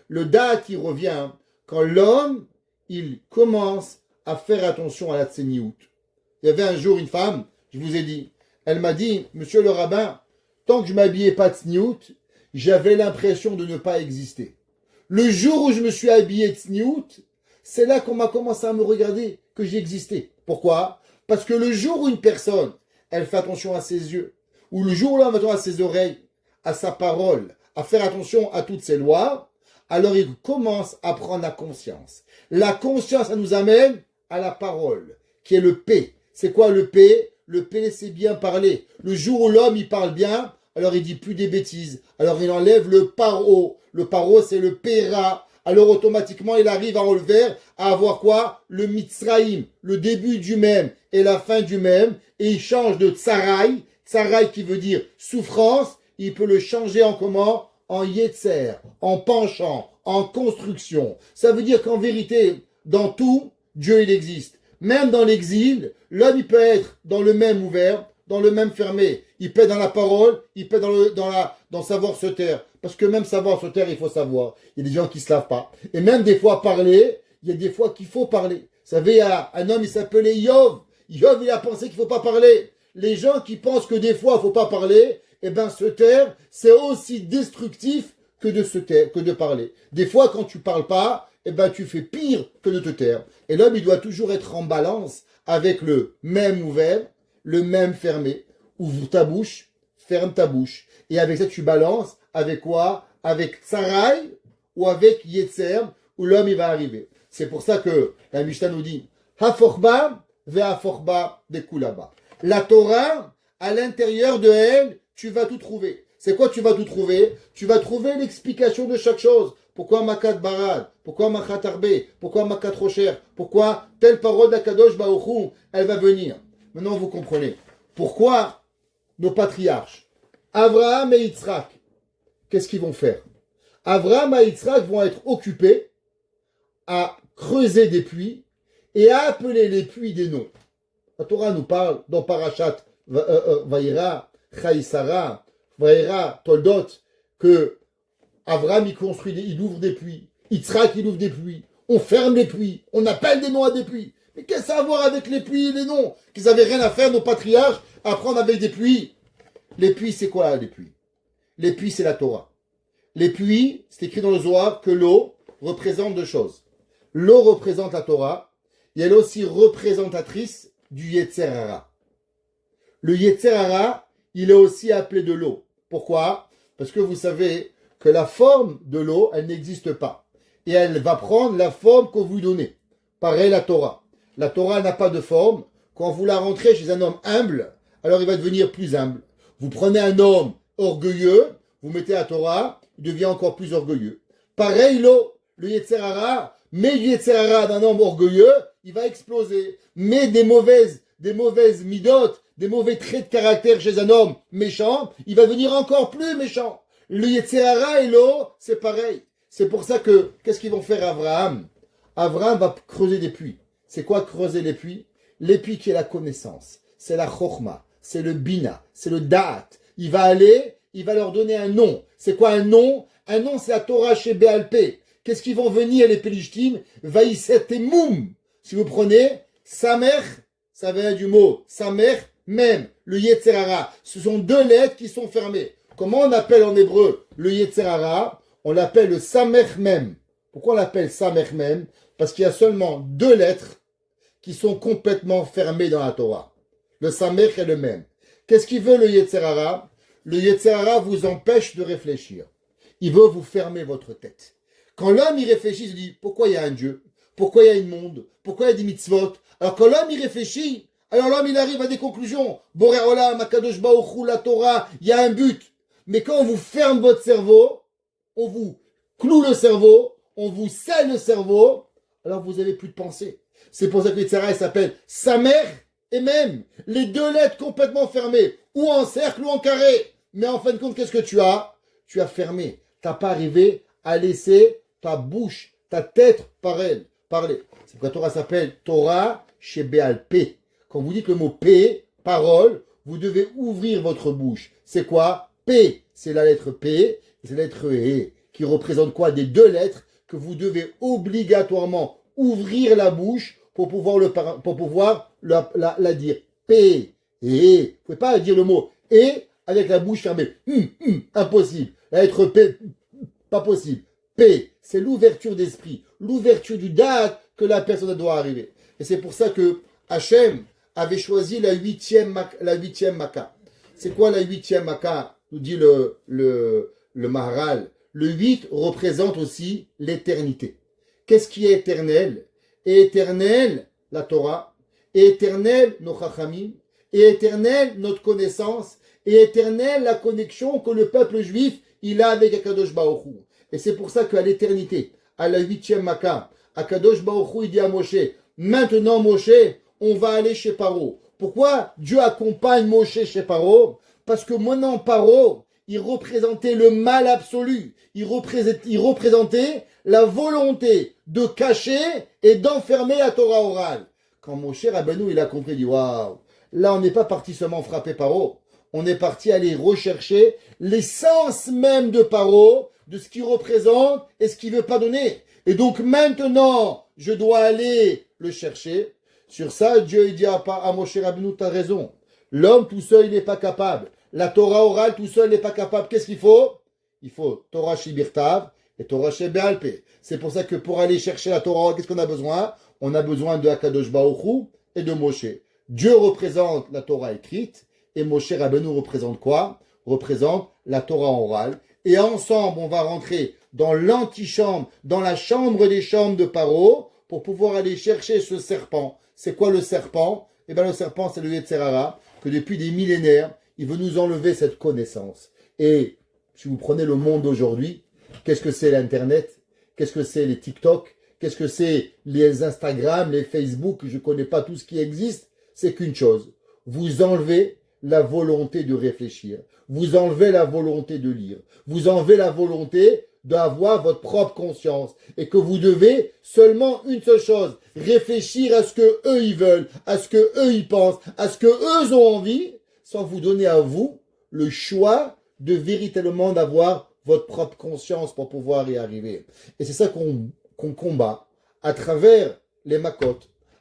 Le da'at, il revient quand l'homme, il commence à faire attention à la tseniout. Il y avait un jour une femme, je vous ai dit, elle m'a dit, monsieur le rabbin, tant que je m'habillais pas tseniout, j'avais l'impression de ne pas exister. Le jour où je me suis habillé tseniout, c'est là qu'on m'a commencé à me regarder que j'existais. Pourquoi? Parce que le jour où une personne, elle fait attention à ses yeux, ou le jour où l'homme fait attention à ses oreilles, à sa parole, à faire attention à toutes ses lois, alors il commence à prendre la conscience. La conscience, ça nous amène à la parole, qui est le P. C'est quoi le P? Le P, c'est bien parler. Le jour où l'homme, il parle bien, alors il dit plus des bêtises. Alors il enlève le paro. Le paro, c'est le péra. Alors automatiquement, il arrive à enlever, à avoir quoi? Le mitzraïm, le début du même et la fin du même. Et il change de tsaraï. Tsaraï qui veut dire souffrance. Il peut le changer en comment? En yetzer, en penchant, en construction. Ça veut dire qu'en vérité, dans tout, Dieu il existe. Même dans l'exil, l'homme il peut être dans le même ouvert, dans le même fermé. Il paie dans la parole, il paie dans savoir se taire. Parce que même savoir se taire, il faut savoir. Il y a des gens qui ne se lavent pas. Et même des fois parler, il y a des fois qu'il faut parler. Vous savez, il y a un homme, il s'appelait Yov. Yov, il a pensé qu'il ne faut pas parler. Les gens qui pensent que des fois, il ne faut pas parler, eh bien, se taire, c'est aussi destructif que de se taire, que de parler. Des fois, quand tu parles pas, eh ben, tu fais pire que de te taire. Et l'homme, il doit toujours être en balance avec le même ouvert, le même fermé. Ouvre ta bouche, ferme ta bouche. Et avec ça, tu balances avec quoi? Avec Tsarai ou avec Yetzer, où l'homme, il va arriver. C'est pour ça que la Mishnah nous dit Haforba ve'aforba bekulaba. La Torah, à l'intérieur de elle, tu vas tout trouver. C'est quoi tu vas tout trouver? Tu vas trouver l'explication de chaque chose. Pourquoi Makat Barad? Pourquoi Makat Arbe? Pourquoi Makat Rocher? Pourquoi telle parole d'Akadosh Baruch Hu, elle va venir? Maintenant, vous comprenez. Pourquoi nos patriarches, Abraham et Yitzhak, qu'est-ce qu'ils vont faire? Abraham et Yitzhak vont être occupés à creuser des puits et à appeler les puits des noms. La Torah nous parle dans Parashat Vayera, Chaïsara, Vayera, Toldot, que Abraham il ouvre des puits, Yitzhak il ouvre des puits, on ferme les puits, on appelle des noms à des puits. Mais qu'est-ce que ça a à voir avec les puits et les noms? Qu'ils n'avaient rien à faire, nos patriarches, à prendre avec des puits. Les puits, c'est quoi les puits? Les puits, c'est la Torah. Les puits, c'est écrit dans le Zohar que l'eau représente deux choses. L'eau représente la Torah, et elle est aussi représentatrice du Yetzer Hara. Le Yetzer Hara, il est aussi appelé de l'eau. Pourquoi? Parce que vous savez que la forme de l'eau, elle n'existe pas. Et elle va prendre la forme qu'on vous donnez. Pareil la Torah. La Torah n'a pas de forme. Quand vous la rentrez chez un homme humble, alors il va devenir plus humble. Vous prenez un homme orgueilleux, vous mettez la Torah, il devient encore plus orgueilleux. Pareil l'eau, le Yetzer Hara, mais le Yetzer Hara d'un homme orgueilleux, il va exploser. Mais des mauvaises midotes, des mauvais traits de caractère chez un homme méchant, il va devenir encore plus méchant. Le Yetzer Hara et l'eau, c'est pareil. C'est pour ça que, qu'est-ce qu'ils vont faire Abraham? Abraham va creuser des puits. C'est quoi creuser les puits? Les puits qui est la connaissance. C'est la chokhma, c'est le bina, c'est le da'at. Il va aller, il va leur donner un nom. C'est quoi un nom? Un nom, c'est la Torah chez Béalpé. Qu'est-ce qu'ils vont venir, les Pélishtim? Vaïset et moum. Si vous prenez, Samer, ça vient du mot Samer, même, le Yetzer Hara. Ce sont deux lettres qui sont fermées. Comment on appelle en hébreu le Yetzer Hara? On l'appelle le Samer Mem. Pourquoi on l'appelle Samer Mem? Parce qu'il y a seulement deux lettres qui sont complètement fermées dans la Torah. Le Samer est le même. Qu'est-ce qu'il veut le Yetzer Hara? Le Yetzer Hara vous empêche de réfléchir. Il veut vous fermer votre tête. Quand l'homme y réfléchit, il se dit pourquoi il y a un Dieu? Pourquoi il y a un monde? Pourquoi il y a des mitzvot? Alors quand l'homme y réfléchit, alors l'homme il arrive à des conclusions. Boré Olam, Akadosh Baruch Hu, la Torah, il y a un but. Mais quand on vous ferme votre cerveau, on vous cloue le cerveau, on vous scelle le cerveau, alors vous n'avez plus de pensée. C'est pour ça que Yetzer Hara s'appelle Samer et même. Les deux lettres complètement fermées, ou en cercle ou en carré. Mais en fin de compte, qu'est-ce que tu as? Tu as fermé. Tu n'as pas arrivé à laisser ta bouche, ta tête parler. C'est pourquoi la Torah s'appelle Torah chez Béalpé. Quand vous dites le mot P, parole, vous devez ouvrir votre bouche. C'est quoi? P, c'est la lettre P, et c'est la lettre E, qui représente quoi? Des deux lettres que vous devez obligatoirement ouvrir la bouche pour pouvoir la dire. P, et. Vous ne pouvez pas dire le mot et avec la bouche fermée. Impossible. La lettre P, pas possible. P, c'est l'ouverture d'esprit, l'ouverture du date que la personne doit arriver. Et c'est pour ça que Hachem avait choisi la huitième Makkah. C'est quoi la huitième Makkah? Nous dit le Maharal. Le 8 représente aussi l'éternité. Qu'est-ce qui est éternel? Et éternel, la Torah. Et éternel, nos chachamim. Et éternel, notre connaissance. Et éternel, la connexion que le peuple juif, il a avec Akadosh Baruch Hu. Et c'est pour ça qu'à l'éternité, à la huitième Makkah, Akadosh Baruch Hu, il dit à Moshe, maintenant Moshe, on va aller chez Paro. Pourquoi Dieu accompagne Moshe chez Paro? Parce que maintenant Paro, il représentait le mal absolu. Il représentait la volonté de cacher et d'enfermer la Torah orale. Quand Moshe Rabbeinu, il a compris, il dit, waouh, là on n'est pas parti seulement frapper Paro, on est parti aller rechercher l'essence même de Paro, de ce qu'il représente et ce qu'il veut pas donner. Et donc maintenant, je dois aller le chercher. Sur ça, Dieu il dit à Moshe Rabbeinu, t'as raison. L'homme tout seul, il n'est pas capable. La Torah orale tout seul n'est pas capable. Qu'est-ce qu'il faut? Il faut Torah Shibirtav et Torah Shebealpe. C'est pour ça que pour aller chercher la Torah orale, qu'est-ce qu'on a besoin? On a besoin de Akadosh Baruch Hu et de Moshe. Dieu représente la Torah écrite et Moshe Rabbeinu représente quoi? Représente la Torah orale. Et ensemble, on va rentrer dans l'antichambre, dans la chambre des chambres de Paro, pour pouvoir aller chercher ce serpent. C'est quoi le serpent? Eh bien, le serpent, c'est le Yetzer Hara, que depuis des millénaires, il veut nous enlever cette connaissance. Et si vous prenez le monde d'aujourd'hui, qu'est-ce que c'est l'Internet? Qu'est-ce que c'est les TikTok? Qu'est-ce que c'est les Instagram, les Facebook? Je ne connais pas tout ce qui existe. C'est qu'une chose. Vous enlevez la volonté de réfléchir. Vous enlevez la volonté de lire. Vous enlevez la volonté d'avoir votre propre conscience. Et que vous devez seulement une seule chose. Réfléchir à ce que eux ils veulent, à ce que eux ils pensent, à ce que eux ont envie, sans vous donner à vous le choix de véritablement d'avoir votre propre conscience pour pouvoir y arriver. Et c'est ça qu'on combat à travers les makot,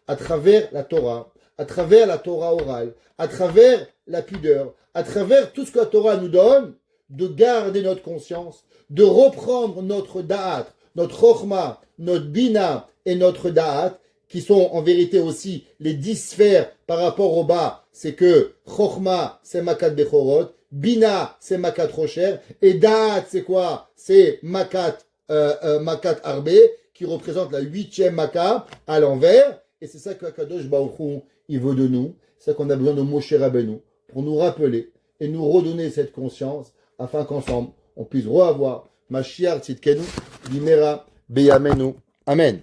à travers la Torah, à travers la Torah orale, à travers la pudeur, à travers tout ce que la Torah nous donne, de garder notre conscience, de reprendre notre da'at, notre chokhmah, notre bina et notre da'at, qui sont en vérité aussi les 10 sphères par rapport au bas. C'est que chokhmah, c'est makat bechorot, bina, c'est makat rocher, et da'at, c'est quoi? C'est makat arbe, qui représente la 8e makat à l'envers. Et c'est ça que Akadosh Baruch Hu, il veut de nous. C'est ça qu'on a besoin de Moshe Rabbeinu pour nous rappeler et nous redonner cette conscience afin qu'ensemble, on puisse reavoir Mashiach Tzidkenu, Bimera, Beyamenu. Amen.